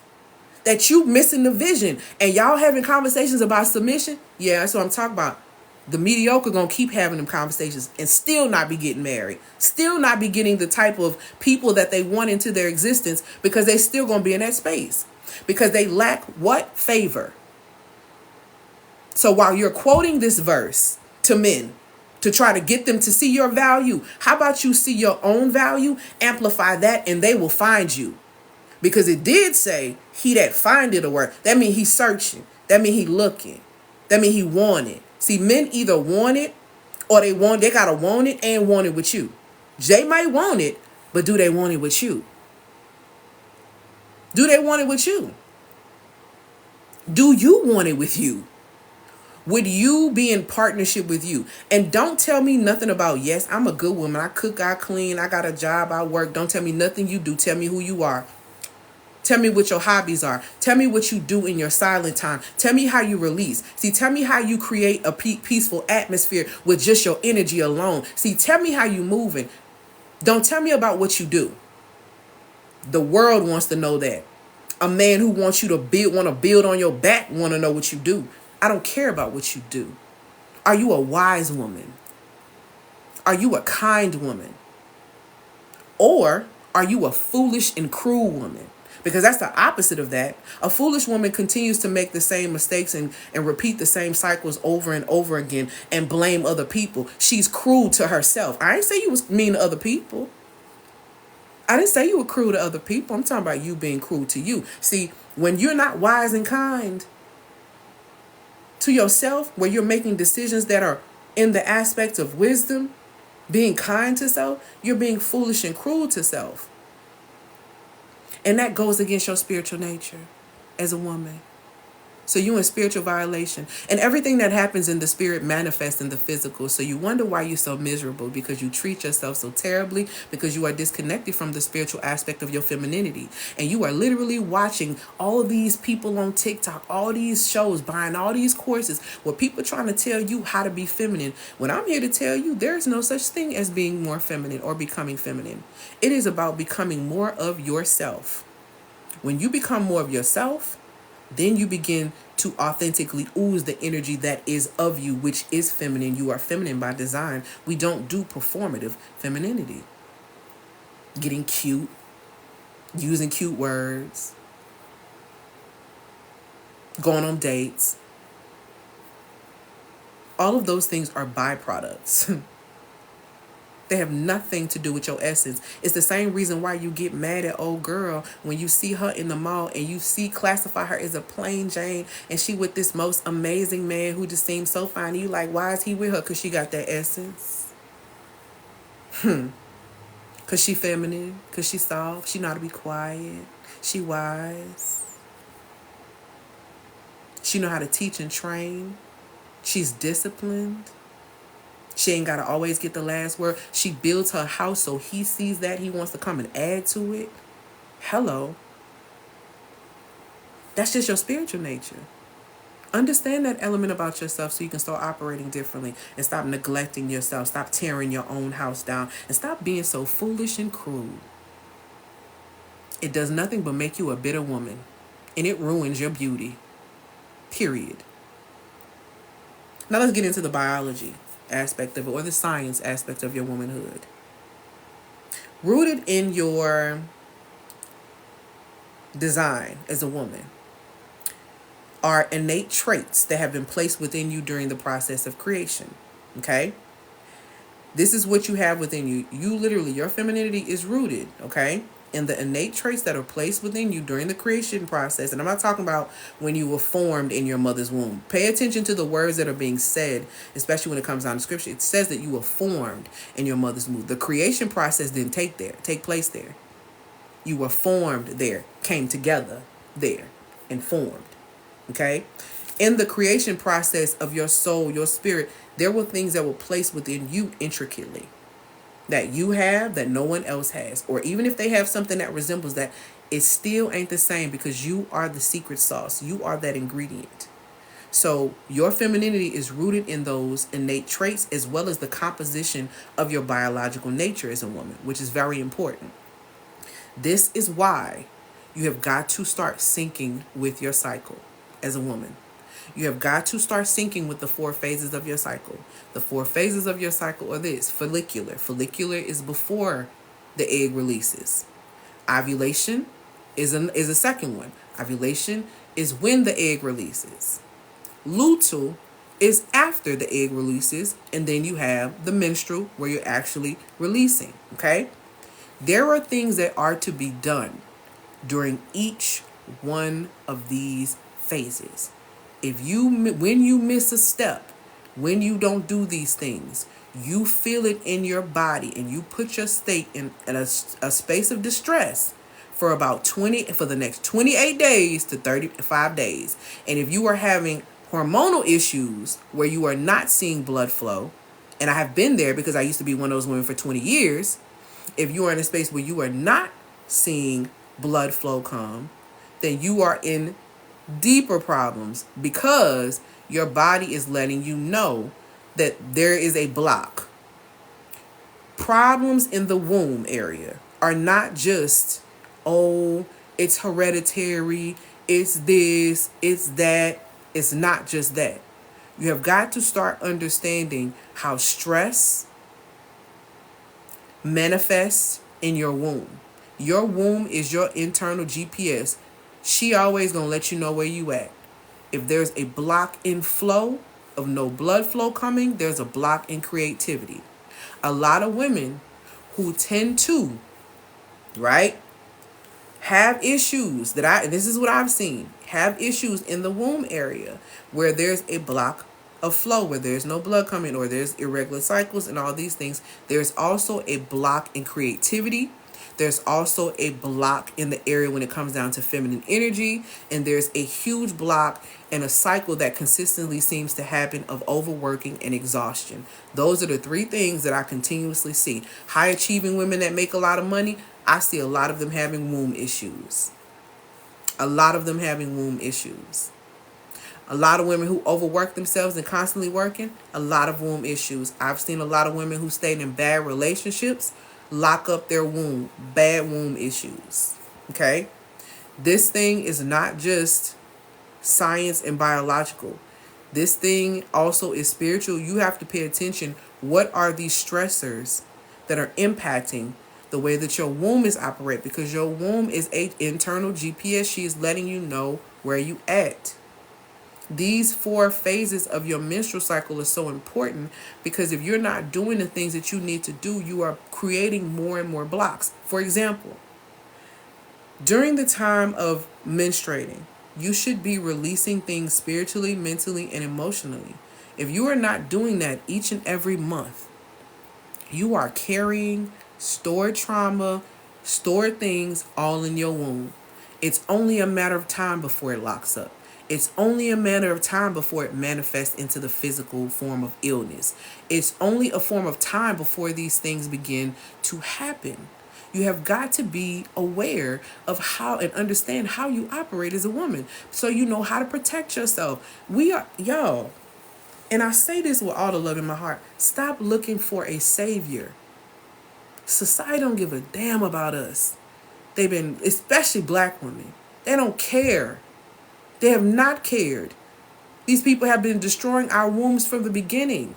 that you missing the vision. And y'all having conversations about submission? Yeah, that's what I'm talking about. The mediocre gonna keep having them conversations and still not be getting married. Still not be getting the type of people that they want into their existence, because they still gonna be in that space. Because they lack what? Favor. So while you're quoting this verse to men to try to get them to see your value, how about you see your own value, amplify that, and they will find you? Because it did say, he that findeth a word. That means he's searching. That means he looking. That means he want it. See, men either want it or they gotta want it and want it with you. They might want it, but do they want it with you? Do they want it with you? Do you want it with you? Would you be in partnership with you? And don't tell me nothing about, yes, I'm a good woman. I cook, I clean, I got a job, I work. Don't tell me nothing you do. Tell me who you are. Tell me what your hobbies are. Tell me what you do in your silent time. Tell me how you release. See, tell me how you create a peaceful atmosphere with just your energy alone. See, tell me how you moving. Don't tell me about what you do. The world wants to know that. A man who wants you to want to build on your back, want to know what you do. I don't care about what you do. Are you a wise woman? Are you a kind woman? Or are you a foolish and cruel woman? Because that's the opposite of that. A foolish woman continues to make the same mistakes and repeat the same cycles over and over again and blame other people. She's cruel to herself. I didn't say you was mean to other people. I didn't say you were cruel to other people. I'm talking about you being cruel to you. See, when you're not wise and kind to yourself, where you're making decisions that are in the aspects of wisdom, being kind to self, you're being foolish and cruel to self. And that goes against your spiritual nature as a woman. So you in spiritual violation. And everything that happens in the spirit manifests in the physical. So you wonder why you're so miserable, because you treat yourself so terribly, because you are disconnected from the spiritual aspect of your femininity. And you are literally watching all these people on TikTok, all these shows, buying all these courses where people trying to tell you how to be feminine. When I'm here to tell you, there's no such thing as being more feminine or becoming feminine. It is about becoming more of yourself. When you become more of yourself, then you begin to authentically ooze the energy that is of you, which is feminine. You are feminine by design. We don't do performative femininity. Getting cute, using cute words, going on dates. All of those things are byproducts. They have nothing to do with your essence. It's the same reason why you get mad at old girl when you see her in the mall and you see classify her as a plain Jane and she with this most amazing man who just seems so fine. And you like, why is he with her? Because she got that essence. Because she feminine. Because she soft. She know how to be quiet. She wise. She know how to teach and train. She's disciplined. She ain't got to always get the last word. She builds her house so he sees that. He wants to come and add to it. Hello. That's just your spiritual nature. Understand that element about yourself so you can start operating differently and stop neglecting yourself. Stop tearing your own house down and stop being so foolish and cruel. It does nothing but make you a bitter woman and it ruins your beauty. Period. Now let's get into the biology aspect of it, or the science aspect of your womanhood. Rooted in your design as a woman are innate traits that have been placed within you during the process of creation. Okay? This is what you have within you. You literally, your femininity is rooted, okay, in the innate traits that are placed within you during the creation process. And I'm not talking about when you were formed in your mother's womb. Pay attention to the words that are being said, especially when it comes down to scripture. It says that you were formed in your mother's womb. The creation process didn't take place there. You were formed there, came together there, and formed. Okay? In the creation process of your soul, your spirit, there were things that were placed within you intricately that you have that no one else has. Or even if they have something that resembles that, it still ain't the same because you are the secret sauce. You are that ingredient. So your femininity is rooted in those innate traits as well as the composition of your biological nature as a woman, which is very important. This is why you have got to start syncing with your cycle as a woman. You have got to start syncing with the 4 phases of your cycle. The 4 phases of your cycle are this: follicular. Follicular is before the egg releases. Ovulation is a second one. Ovulation is when the egg releases. Luteal is after the egg releases, and then you have the menstrual where you're actually releasing. Okay? There are things that are to be done during each one of these phases. When you miss a step, when you don't do these things, you feel it in your body and you put your state in a space of distress for the next 28 days to 35 days. And if you are having hormonal issues where you are not seeing blood flow, and I have been there because I used to be one of those women for 20 years, if you are in a space where you are not seeing blood flow come, then you are in deeper problems because your body is letting you know that there is a block. Problems in the womb area are not just, oh, it's hereditary, it's this, it's that. It's not just that. You have got to start understanding how stress manifests in your womb. Your womb is your internal GPS. She always gonna let you know where you at. If there's a block in flow of no blood flow coming, there's a block in creativity. A lot of women who tend to, right, have issues this is what I've seen, have issues in the womb area where there's a block of flow, where there's no blood coming or there's irregular cycles and all these things. There's also a block in creativity. There's also a block in the area when it comes down to feminine energy. And there's a huge block and a cycle that consistently seems to happen of overworking and exhaustion. Those are the 3 things that I continuously see. High achieving women that make a lot of money, I see a lot of them having womb issues. A lot of them having womb issues. A lot of women who overwork themselves and constantly working, a lot of womb issues. I've seen a lot of women who stayed in bad relationships lock up their womb, bad womb issues. Okay? This thing is not just science and biological. This thing also is spiritual. You have to pay attention. What are these stressors that are impacting the way that your womb is operate? Because your womb is an internal GPS. She is letting you know where you at. These 4 phases of your menstrual cycle are so important because if you're not doing the things that you need to do, you are creating more and more blocks. For example, during the time of menstruating, you should be releasing things spiritually, mentally, and emotionally. If you are not doing that each and every month, you are carrying stored trauma, stored things all in your womb. It's only a matter of time before it locks up. It's only a matter of time before it manifests into the physical form of illness. It's only a form of time before these things begin to happen. You have got to be aware of how and understand how you operate as a woman so you know how to protect yourself. We are, y'all, and I say this with all the love in my heart, stop looking for a savior. Society don't give a damn about us. They've been, especially black women, they don't care. They have not cared. These people have been destroying our wombs from the beginning.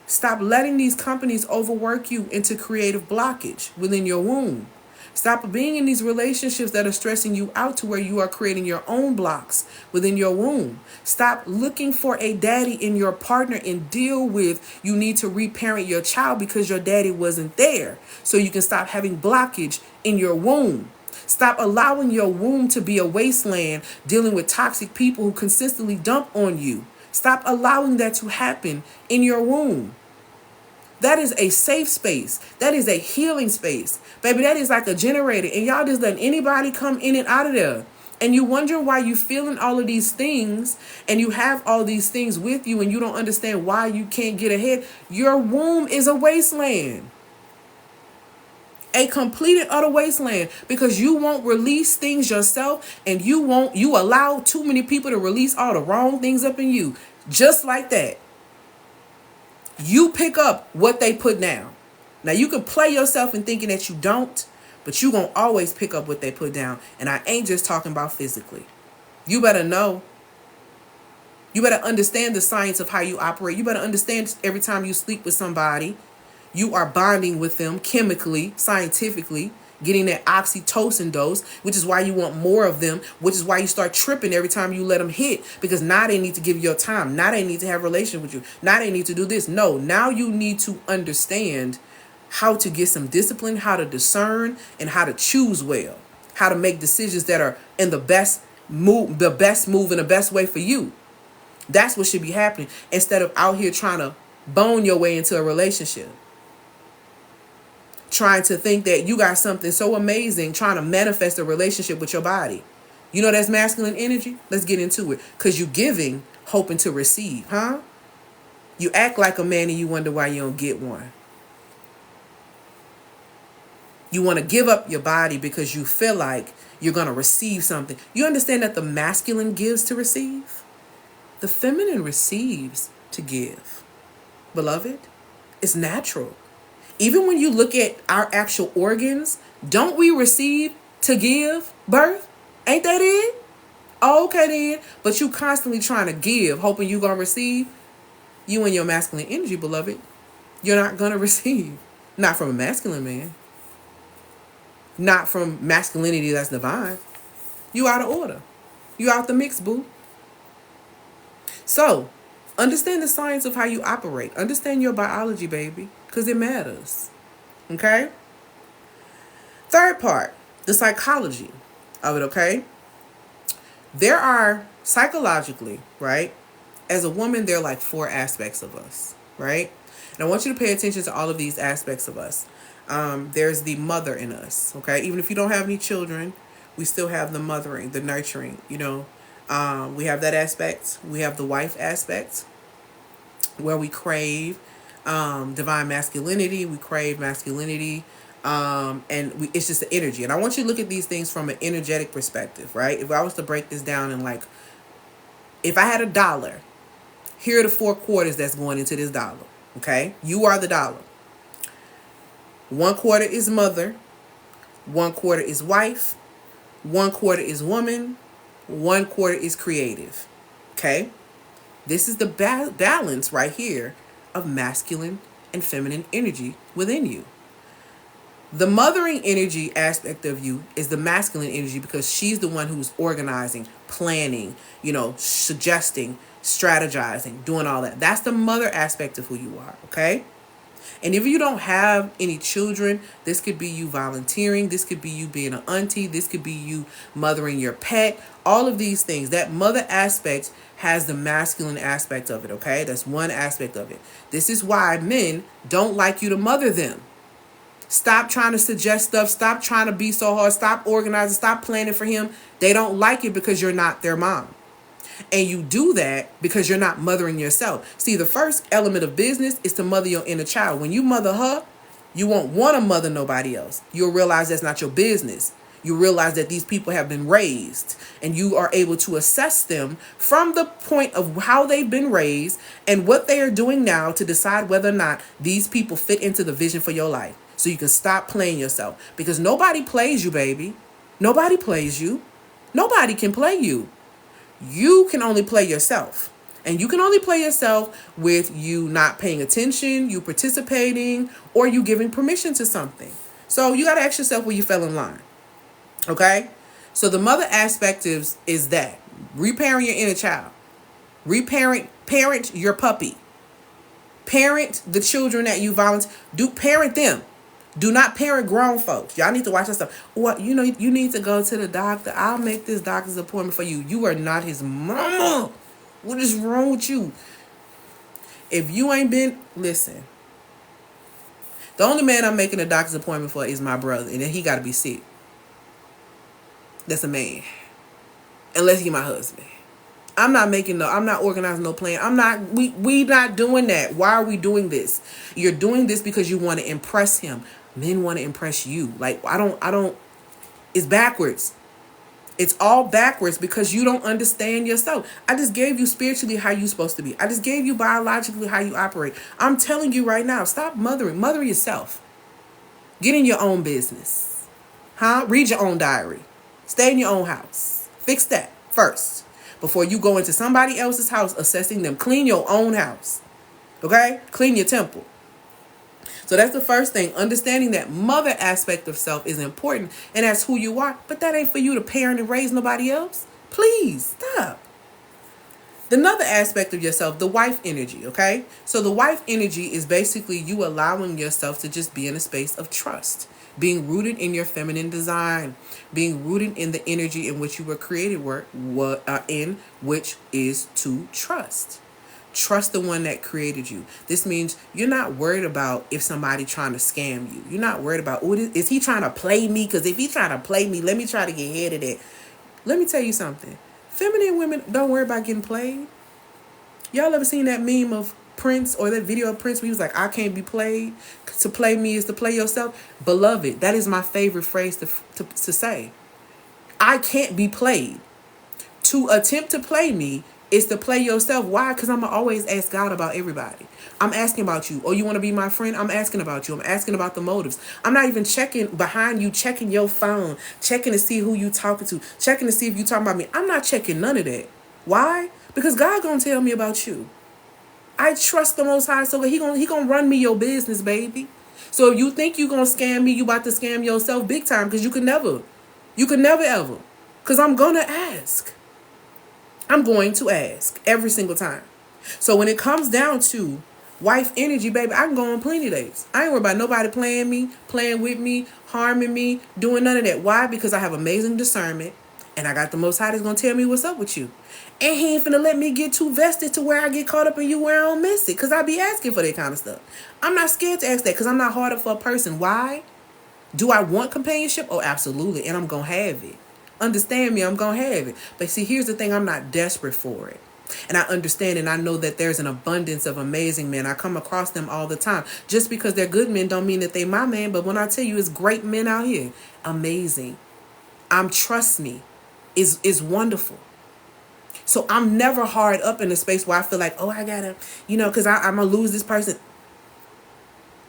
Stop letting these companies overwork you into creative blockage within your womb. Stop being in these relationships that are stressing you out to where you are creating your own blocks within your womb. Stop looking for a daddy in your partner and deal with you need to reparent your child because your daddy wasn't there. So you can stop having blockage in your womb. Stop allowing your womb to be a wasteland dealing with toxic people who consistently dump on you. Stop allowing that to happen in your womb. That is a safe space. That is a healing space. Baby, that is like a generator. And y'all just letting anybody come in and out of there. And you wondering why you feeling all of these things and you have all these things with you and you don't understand why you can't get ahead. Your womb is a wasteland. A complete and utter wasteland because you won't release things yourself and you allow too many people to release all the wrong things up in you. Just like that. You pick up what they put down. Now you can play yourself in thinking that you don't, but you gonna always pick up what they put down. And I ain't just talking about physically. You better know. You better understand the science of how you operate. You better understand every time you sleep with somebody, you are bonding with them chemically, scientifically, getting that oxytocin dose, which is why you want more of them, which is why you start tripping every time you let them hit, because now they need to give you your time. Now they need to have a relationship with you. Now they need to do this. No, now you need to understand how to get some discipline, how to discern, and how to choose well, how to make decisions that are in the best move and the best way for you. That's what should be happening instead of out here trying to bone your way into a relationship. Trying to think that you got something so amazing, trying to manifest a relationship with your body. You know that's masculine energy? Let's get into it. Because you giving, hoping to receive, huh? You act like a man and you wonder why you don't get one. You want to give up your body because you feel like you're going to receive something. You understand that the masculine gives to receive? The feminine receives to give. Beloved, it's natural. Even when you look at our actual organs, don't we receive to give birth? Ain't that it? Oh, okay then. But you constantly trying to give, hoping you're going to receive. You and your masculine energy, beloved, you're not going to receive. Not from a masculine man. Not from masculinity that's divine. You out of order. You out the mix, boo. So, understand the science of how you operate. Understand your biology, baby, because it matters. Okay? Third part, the psychology of it, okay? There are psychologically, right? As a woman, there are like 4 aspects of us, right? And I want you to pay attention to all of these aspects of us. There's the mother in us, okay? Even if you don't have any children, we still have the mothering, the nurturing, you know. We have that aspect. We have the wife aspect where we crave divine masculinity. We crave masculinity. It's just the energy. And I want you to look at these things from an energetic perspective, right? If I was to break this down and like, if I had $1, here are the 4 quarters that's going into this dollar, okay? You are the dollar. 1 quarter is mother. 1 quarter is wife. 1 quarter is woman. 1 quarter is creative. Okay? This is the balance right here of masculine and feminine energy within you. The mothering energy aspect of you is the masculine energy because she's the one who's organizing, planning, suggesting, strategizing, doing all that. That's the mother aspect of who you are, okay? And if you don't have any children, this could be you volunteering. This could be you being an auntie. This could be you mothering your pet. All of these things. That mother aspect has the masculine aspect of it, okay? That's one aspect of it. This is why men don't like you to mother them. Stop trying to suggest stuff. Stop trying to be so hard. Stop organizing. Stop planning for him. They don't like it because you're not their mom. And you do that because you're not mothering yourself. See, the first element of business is to mother your inner child. When you mother her, you won't want to mother nobody else. You'll realize that's not your business. You realize that these people have been raised, and you are able to assess them from the point of how they've been raised and what they are doing now to decide whether or not these people fit into the vision for your life. So you can stop playing yourself, because nobody plays you, baby. Nobody plays you. Nobody can play you. You can only play yourself. And you can only play yourself with you not paying attention, you participating, or you giving permission to something. So you got to ask yourself where you fell in line. Okay? So the mother aspect is that. Reparent your inner child. Parent your puppy. Parent the children that you volunteer. Parent them. Do not parent grown folks. Y'all need to watch that stuff. What you need to go to the doctor. I'll make this doctor's appointment for you. You are not his mama. What is wrong with you? If you ain't been, listen. The only man I'm making a doctor's appointment for is my brother, and then he got to be sick. That's a man. Unless he my husband. I'm not organizing no plan. We not doing that. Why are we doing this? You're doing this because you want to impress him. Men want to impress you. Like, it's backwards. It's all backwards because you don't understand yourself. I just gave you spiritually how you're supposed to be. I just gave you biologically how you operate. I'm telling you right now, stop mothering. Mother yourself. Get in your own business. Read your own diary. Stay in your own house. Fix that first before you go into somebody else's house assessing them. Clean your own house. Okay? Clean your temple. So that's the first thing. Understanding that mother aspect of self is important, and that's who you are. But that ain't for you to parent and raise nobody else. Please, stop. Another aspect of yourself, the wife energy, okay? So the wife energy is basically you allowing yourself to just be in a space of trust. Being rooted in your feminine design. Being rooted in the energy in which you were created in, which is to trust. Trust the one that created you. This means you're not worried about if somebody trying to scam you. You're not worried about, is he trying to play me? Because if he trying to play me, let me try to get ahead of that. Let me tell you something. Feminine women don't worry about getting played. Y'all ever seen that meme of Prince, or that video of Prince where he was like, I can't be played? To play me is to play yourself. Beloved, that is my favorite phrase to say. I can't be played. To attempt to play me is to play yourself. Why? Because I'm going to always ask God about everybody. I'm asking about you. Oh, you want to be my friend? I'm asking about you. I'm asking about the motives. I'm not even checking behind you, checking your phone, checking to see who you talking to, checking to see if you talking about me. I'm not checking none of that. Why? Because God going to tell me about you. I trust the Most High, so he gonna run me your business, baby. So if you think you gonna scam me, you about to scam yourself big time, because you could never ever. Because I'm gonna ask. I'm going to ask every single time. So when it comes down to wife energy, baby, I can go on plenty days. I ain't worried about nobody playing me, playing with me, harming me, doing none of that. Why? Because I have amazing discernment, and I got the Most High that's gonna tell me what's up with you. And he ain't finna let me get too vested to where I get caught up in you where I don't miss it. Because I be asking for that kind of stuff. I'm not scared to ask that because I'm not hard up for a person. Why? Do I want companionship? Oh, absolutely. And I'm going to have it. Understand me, I'm going to have it. But see, here's the thing. I'm not desperate for it. And I understand and I know that there's an abundance of amazing men. I come across them all the time. Just because they're good men don't mean that they my man. But when I tell you it's great men out here, amazing. Trust me, is wonderful. So I'm never hard up in a space where I feel like, oh, I gotta, because I'm going to lose this person.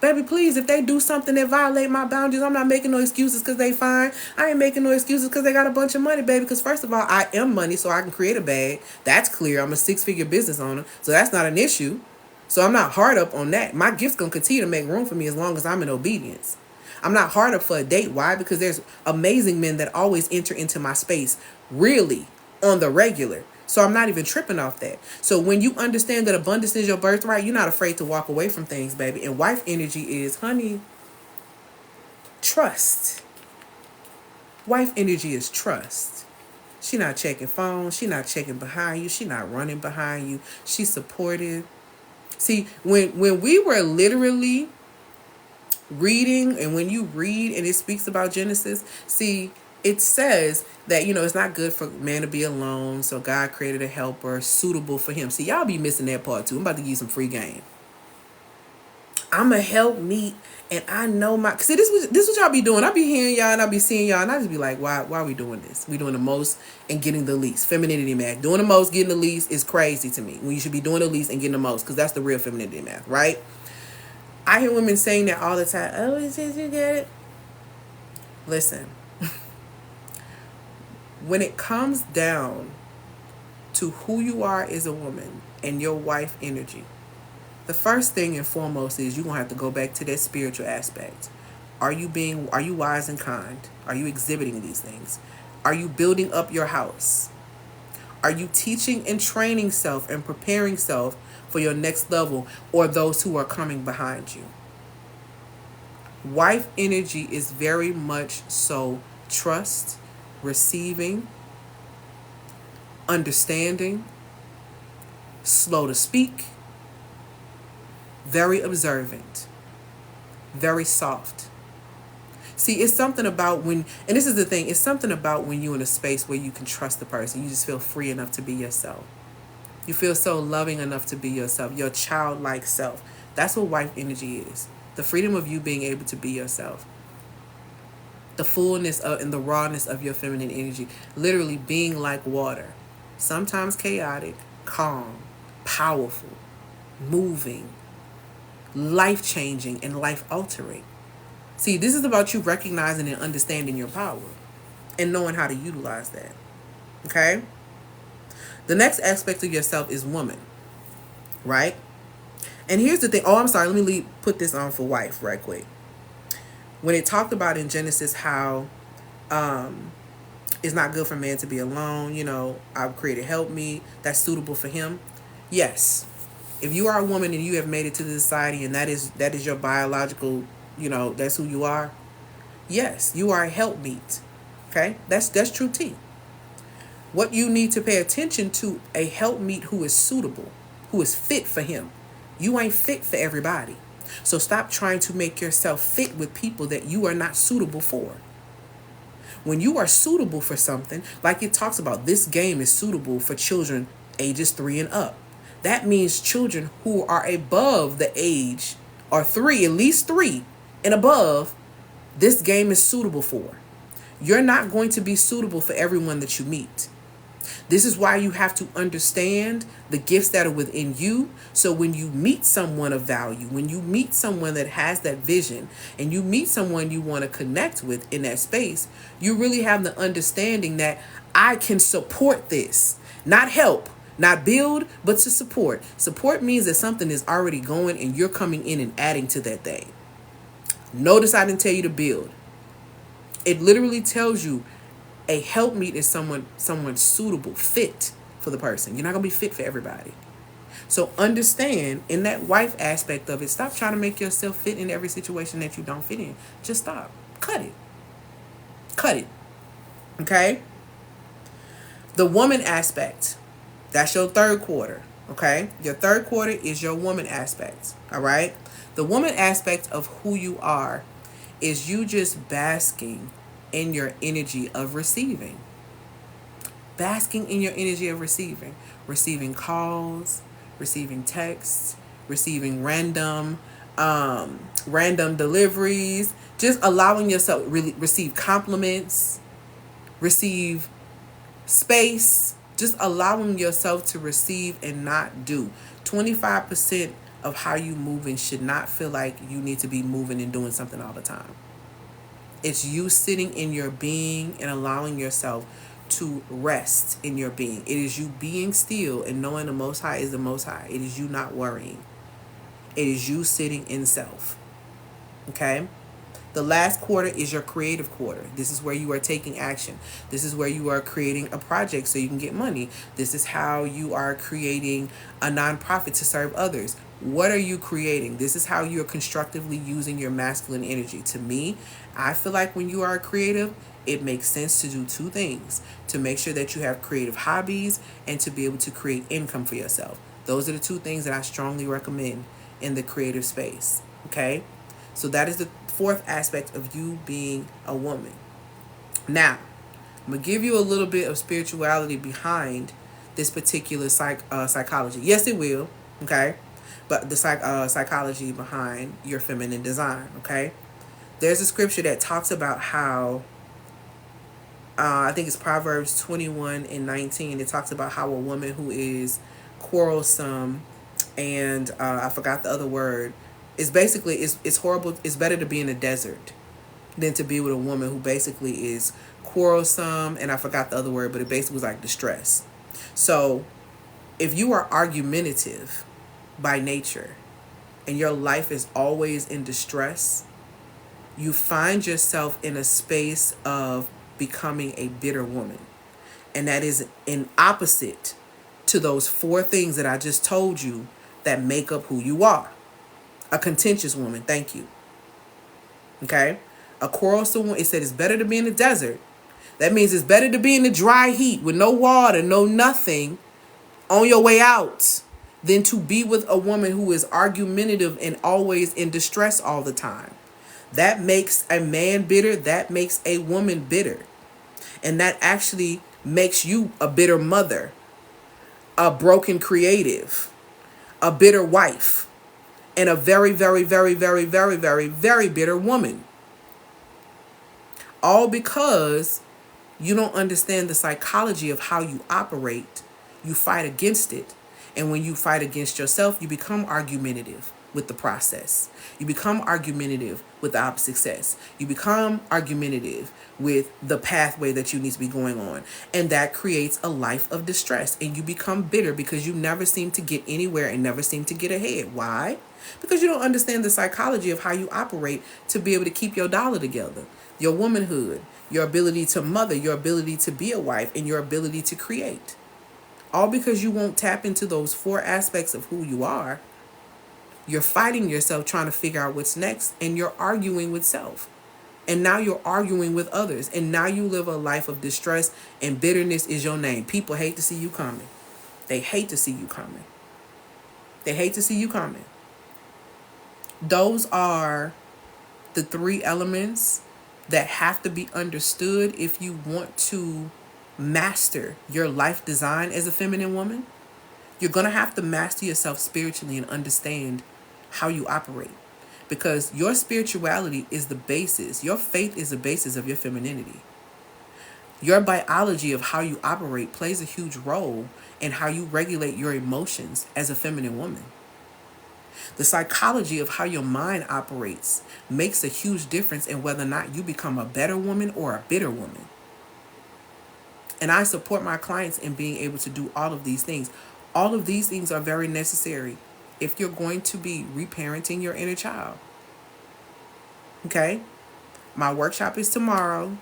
Baby, please, if they do something that violate my boundaries, I'm not making no excuses because they fine. I ain't making no excuses because they got a bunch of money, baby. Because first of all, I am money, so I can create a bag. That's clear. I'm a 6-figure business owner, so that's not an issue. So I'm not hard up on that. My gift's going to continue to make room for me as long as I'm in obedience. I'm not hard up for a date. Why? Because there's amazing men that always enter into my space really on the regular. So I'm not even tripping off that. So when you understand that abundance is your birthright, you're not afraid to walk away from things, baby. And wife energy is, honey, trust. Wife energy is trust. She not checking phones. She not checking behind you. She not running behind you. She's supportive. See, when we were literally reading, and when you read and it speaks about Genesis, see, it says that, it's not good for man to be alone, so God created a helper suitable for him. See, y'all be missing that part too. I'm about to give you some free game. I'm a help meet, and I know my. See, this what y'all be doing. I be hearing y'all and I be seeing y'all, and I just be like, why are we doing this? We doing the most and getting the least. Femininity math. Doing the most, getting the least is crazy to me. When you should be doing the least and getting the most, because that's the real femininity math, right? I hear women saying that all the time. Oh, it says you get it. Listen, when it comes down to who you are as a woman and your wife energy, the first thing and foremost is you're going to have to go back to that spiritual aspect. Are you wise and kind? Are you exhibiting these things? Are you building up your house? Are you teaching and training self and preparing self for your next level or those who are coming behind you? Wife energy is very much so trust, receiving, understanding, slow to speak, very observant, very soft. See, it's something about when, and this is the thing, it's something about when you're in a space where you can trust the person. You just feel free enough to be yourself. You feel so loving enough to be yourself, your childlike self. That's what wife energy is. The freedom of you being able to be yourself. The fullness of, and the rawness of your feminine energy. Literally being like water. Sometimes chaotic, calm, powerful, moving, life-changing, and life-altering. See, this is about you recognizing and understanding your power and knowing how to utilize that. Okay? The next aspect of yourself is woman. Right? And here's the thing. Oh, I'm sorry. Let me put this on for wife right quick. When it talked about in Genesis how it's not good for man to be alone, I've created help me that's suitable for him. Yes. If you are a woman and you have made it to the society and that is your biological, that's who you are. Yes, you are a helpmeet. Okay? That's true tea. What you need to pay attention to, a helpmeet who is suitable, who is fit for him. You ain't fit for everybody. So stop trying to make yourself fit with people that you are not suitable for. When you are suitable for something, like it talks about, this game is suitable for children ages 3 and up. That means children who are above the age, or at least 3 and above, this game is suitable for. You're not going to be suitable for everyone that you meet. This is why you have to understand the gifts that are within you. So when you meet someone of value, when you meet someone that has that vision, and you meet someone you want to connect with in that space, you really have the understanding that I can support this, not help, not build, but to support. Support means that something is already going and you're coming in and adding to that thing. Notice I didn't tell you to build. It literally tells you a helpmeet is someone suitable, fit for the person. You're not going to be fit for everybody. So understand, in that wife aspect of it, stop trying to make yourself fit in every situation that you don't fit in. Just stop. Cut it. Cut it. Okay? The woman aspect. That's your third quarter. Okay? Your third quarter is your woman aspect. All right? The woman aspect of who you are is you just basking in your energy of receiving. Basking in your energy of receiving. Receiving calls, receiving texts, receiving random deliveries, just allowing yourself really receive compliments, receive space, just allowing yourself to receive and not do. 25% of how you moving should not feel like you need to be moving and doing something all the time. It's you sitting in your being and allowing yourself to rest in your being. It is you being still and knowing the Most High is the Most High. It is you not worrying. It is you sitting in self. Okay? The last quarter is your creative quarter. This is where you are taking action. This is where you are creating a project so you can get money. This is how you are creating a nonprofit to serve others. What are you creating? This is how you're constructively using your masculine energy. To me, I feel like when you are creative, it makes sense to do two things: to make sure that you have creative hobbies and to be able to create income for yourself. Those are the two things that I strongly recommend in the creative space. Okay? So that is the fourth aspect of you being a woman. Now, I'm going to give you a little bit of spirituality behind this particular psychology. Yes, it will. Okay? But the psychology behind your feminine design. Okay? There's a scripture that talks about how I think it's Proverbs 21:19. It talks about how a woman who is quarrelsome and I forgot the other word. It's basically, it's horrible. It's better to be in a desert than to be with a woman who basically is quarrelsome, and I forgot the other word, but it basically was like distress. So if you are argumentative by nature and your life is always in distress, you find yourself in a space of becoming a bitter woman. And that is an opposite to those four things that I just told you that make up who you are. A contentious woman, thank you. Okay? A quarrelsome woman, it said it's better to be in the desert. That means it's better to be in the dry heat with no water, no nothing on your way out than to be with a woman who is argumentative and always in distress all the time. That makes a man bitter. That makes a woman bitter. And that actually makes you a bitter mother, a broken creative, a bitter wife, and a very, very, very, very, very, very, very bitter woman. All because you don't understand the psychology of how you operate. You fight against it. And when you fight against yourself, you become argumentative with the process. You become argumentative with the opposite sex. You become argumentative with the pathway that you need to be going on. And that creates a life of distress. And you become bitter because you never seem to get anywhere and never seem to get ahead. Why? Because you don't understand the psychology of how you operate to be able to keep your dollar together. Your womanhood, your ability to mother, your ability to be a wife, and your ability to create. All because you won't tap into those four aspects of who you are. You're fighting yourself trying to figure out what's next, and you're arguing with self. And now you're arguing with others. And now you live a life of distress, and bitterness is your name. People hate to see you coming. They hate to see you coming. They hate to see you coming. Those are the three elements that have to be understood if you want to master your life design as a feminine woman. You're going to have to master yourself spiritually and understand how you operate. Because your spirituality is the basis. Your faith is the basis of your femininity. Your biology of how you operate plays a huge role in how you regulate your emotions as a feminine woman. The psychology of how your mind operates makes a huge difference in whether or not you become a better woman or a bitter woman. And I support my clients in being able to do all of these things. All of these things are very necessary if you're going to be reparenting your inner child. Okay? My workshop is tomorrow.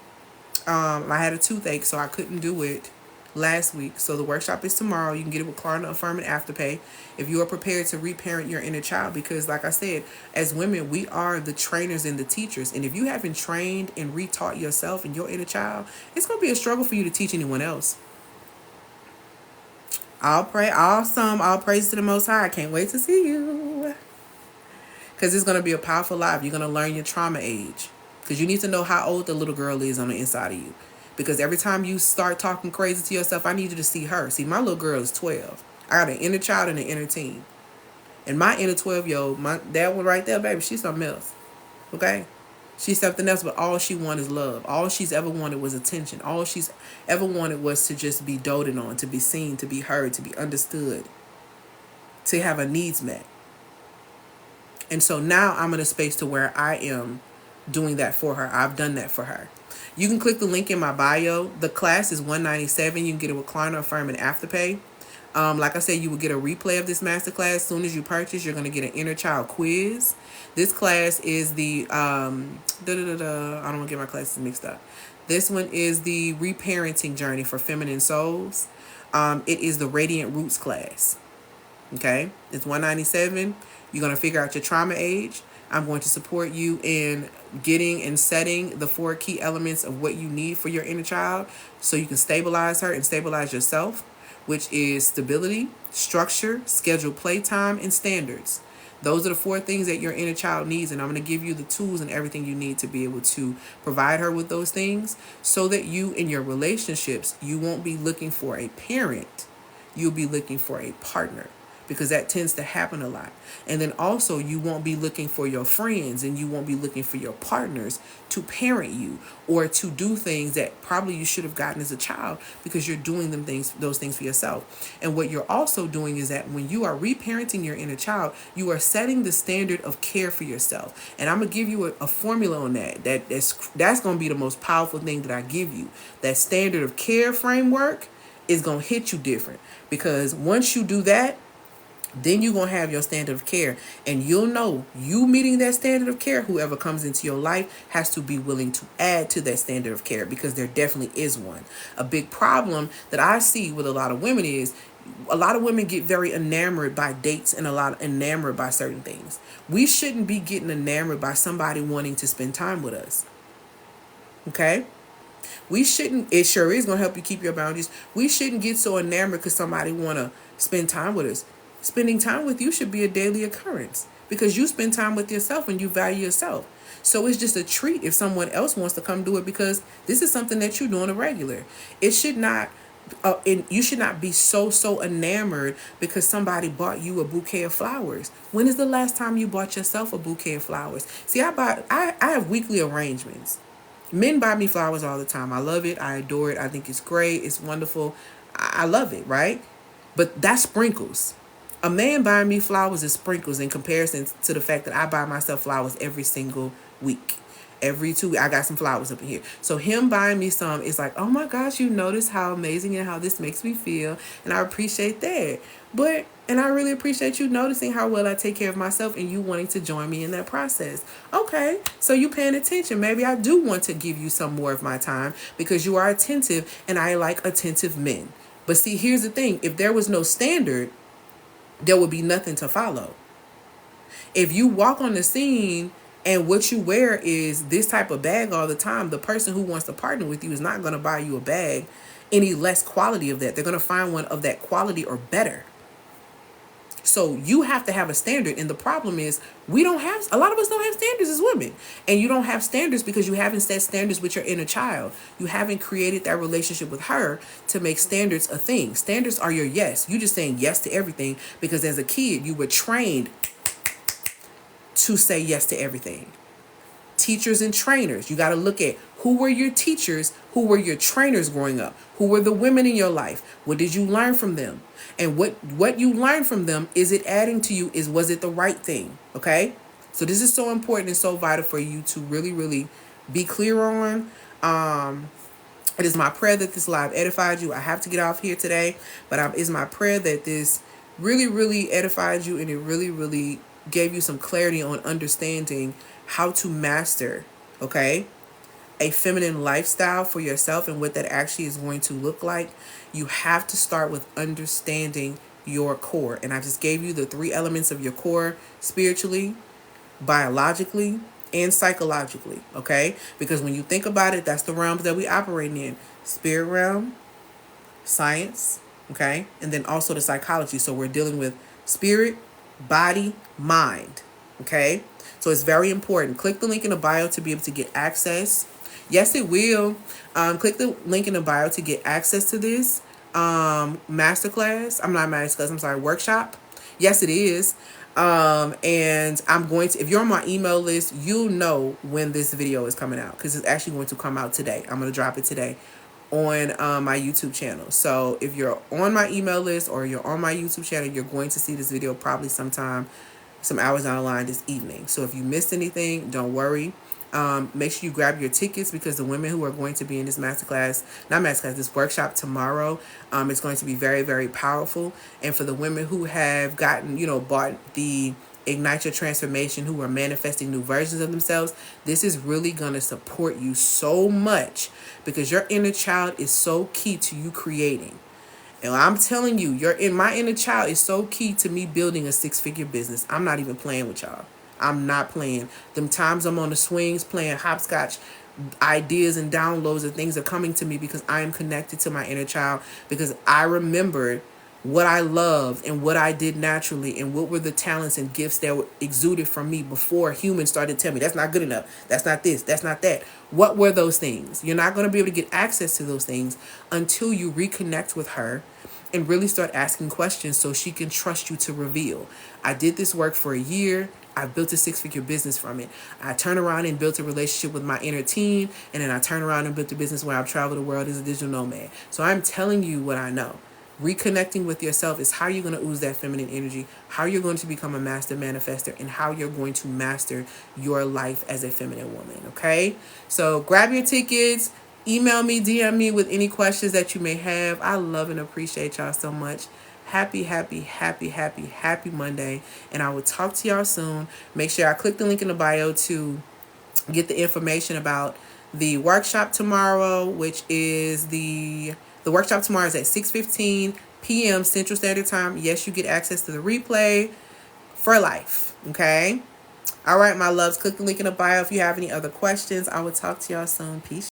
I had a toothache, so I couldn't do it last week. So the workshop is tomorrow. You can get it with Klarna Affirm and Afterpay if you are prepared to reparent your inner child. Because like I said, as women, we are the trainers and the teachers. And if you haven't trained and retaught yourself and your inner child, it's going to be a struggle for you to teach anyone else. I'll pray. Awesome. All praise to the Most High. I can't wait to see you. Because it's going to be a powerful life. You're going to learn your trauma age. Because you need to know how old the little girl is on the inside of you. Because every time you start talking crazy to yourself, I need you to see her. See, my little girl is 12. I got an inner child and an inner teen. And my inner 12-year-old, that one right there, baby, she's something else. Okay? She's something else, but all she wanted is love. All she's ever wanted was attention. All she's ever wanted was to just be doted on, to be seen, to be heard, to be understood, to have her needs met. And so now I'm in a space to where I am doing that for her. I've done that for her. You can click the link in my bio. The class is $197. You can get it with Klarna, Affirm, and Afterpay. Like I said, you will get a replay of this masterclass. As soon as you purchase, you're going to get an inner child quiz. This class is the, I don't want to get my classes mixed up. This one is the reparenting journey for feminine souls. It is the Radiant Roots class. Okay, it's $197. You're going to figure out your trauma age. I'm going to support you in getting and setting the 4 key elements of what you need for your inner child so you can stabilize her and stabilize yourself, which is stability, structure, scheduled playtime, and standards. Those are the 4 things that your inner child needs, and I'm going to give you the tools and everything you need to be able to provide her with those things so that you, in your relationships, you won't be looking for a parent. You'll be looking for a partner, because that tends to happen a lot. And then also, you won't be looking for your friends and you won't be looking for your partners to parent you or to do things that probably you should have gotten as a child, because you're doing those things for yourself. And what you're also doing is that when you are reparenting your inner child, you are setting the standard of care for yourself. And I'm going to give you a formula on that. That's going to be the most powerful thing that I give you. That standard of care framework is going to hit you different, because once you do that, then you're going to have your standard of care, and you'll know you meeting that standard of care. Whoever comes into your life has to be willing to add to that standard of care, because there definitely is one. A big problem that I see with a lot of women is a lot of women get very enamored by dates and a lot enamored by certain things. We shouldn't be getting enamored by somebody wanting to spend time with us. Okay? We shouldn't. It sure is going to help you keep your boundaries. We shouldn't get so enamored because somebody want to spend time with us. Spending time with you should be a daily occurrence, because you spend time with yourself and you value yourself. So it's just a treat if someone else wants to come do it, because this is something that you do on a regular. It should not, you should not be so enamored because somebody bought you a bouquet of flowers. When is the last time you bought yourself a bouquet of flowers? See, I have weekly arrangements. Men buy me flowers all the time. I love it. I adore it. I think it's great. It's wonderful. I love it, right? But that's sprinkles. A man buying me flowers is sprinkles in comparison to the fact that I buy myself flowers every single week. Every 2 weeks, I got some flowers up in here. So him buying me some is like, oh my gosh, you notice how amazing and how this makes me feel. And I appreciate that. And I really appreciate you noticing how well I take care of myself and you wanting to join me in that process. Okay, so you paying attention. Maybe I do want to give you some more of my time because you are attentive, and I like attentive men. But see, here's the thing. If there was no standard, there would be nothing to follow. If you walk on the scene and what you wear is this type of bag all the time, the person who wants to partner with you is not going to buy you a bag any less quality of that. They're going to find one of that quality or better. So you have to have a standard. And the problem is a lot of us don't have standards as women. And you don't have standards because you haven't set standards with your inner child. You haven't created that relationship with her to make standards a thing. Standards are your yes. You just saying yes to everything because as a kid, you were trained to say yes to everything. Teachers and trainers. You got to look at who were your teachers, who were your trainers growing up, who were the women in your life. What did you learn from them? And what you learned from them, is it adding to you? Was it the right thing? Okay? So this is so important and so vital for you to really, really be clear on. It is my prayer that this live edified you. I have to get off here today, but it's my prayer that this really, really edified you, and it really, really gave you some clarity on understanding how to master, okay, a feminine lifestyle for yourself and what that actually is going to look like. You have to start with understanding your core. And I just gave you the 3 elements of your core: spiritually, biologically, and psychologically, okay? Because when you think about it, that's the realms that we operate in. Spirit realm, science, okay? And then also the psychology. So we're dealing with spirit, body, mind, okay? So it's very important. Click the link in the bio to be able to get access. Yes, it will. Click the link in the bio to get access to this masterclass. I'm sorry, workshop. Yes, it is. And I'm going to, if you're on my email list, you'll know when this video is coming out, because it's actually going to come out today. I'm going to drop it today on my YouTube channel. So if you're on my email list or you're on my YouTube channel, you're going to see this video probably some hours down the line this evening. So if you missed anything, don't worry. Make sure you grab your tickets, because the women who are going to be in this this workshop tomorrow, is going to be very, very powerful. And for the women who have gotten, bought the Ignite Your Transformation, who are manifesting new versions of themselves, this is really going to support you so much, because your inner child is so key to you creating. And I'm telling you, my inner child is so key to me building a 6-figure business. I'm not even playing with y'all. I'm not playing. Them times I'm on the swings playing hopscotch, ideas and downloads and things are coming to me because I am connected to my inner child, because I remembered what I loved and what I did naturally, and what were the talents and gifts that were exuded from me before humans started telling me that's not good enough, that's not this, that's not that. What were those things? You're not going to be able to get access to those things until you reconnect with her and really start asking questions so she can trust you to reveal. I did this work for a year. I built a 6-figure business from it. I turned around and built a relationship with my inner team, and then I turned around and built a business where I've traveled the world as a digital nomad. So I'm telling you what I know. Reconnecting with yourself is how you're going to ooze that feminine energy, how you're going to become a master manifester, and how you're going to master your life as a feminine woman, okay? So grab your tickets, email me, DM me with any questions that you may have. I love and appreciate y'all so much. Happy, happy, happy, happy, happy Monday. And I will talk to y'all soon. Make sure I click the link in the bio to get the information about the workshop tomorrow, which is the workshop tomorrow is at 6:15 p.m. Central Standard Time. Yes, you get access to the replay for life. Okay? All right, my loves. Click the link in the bio if you have any other questions. I will talk to y'all soon. Peace.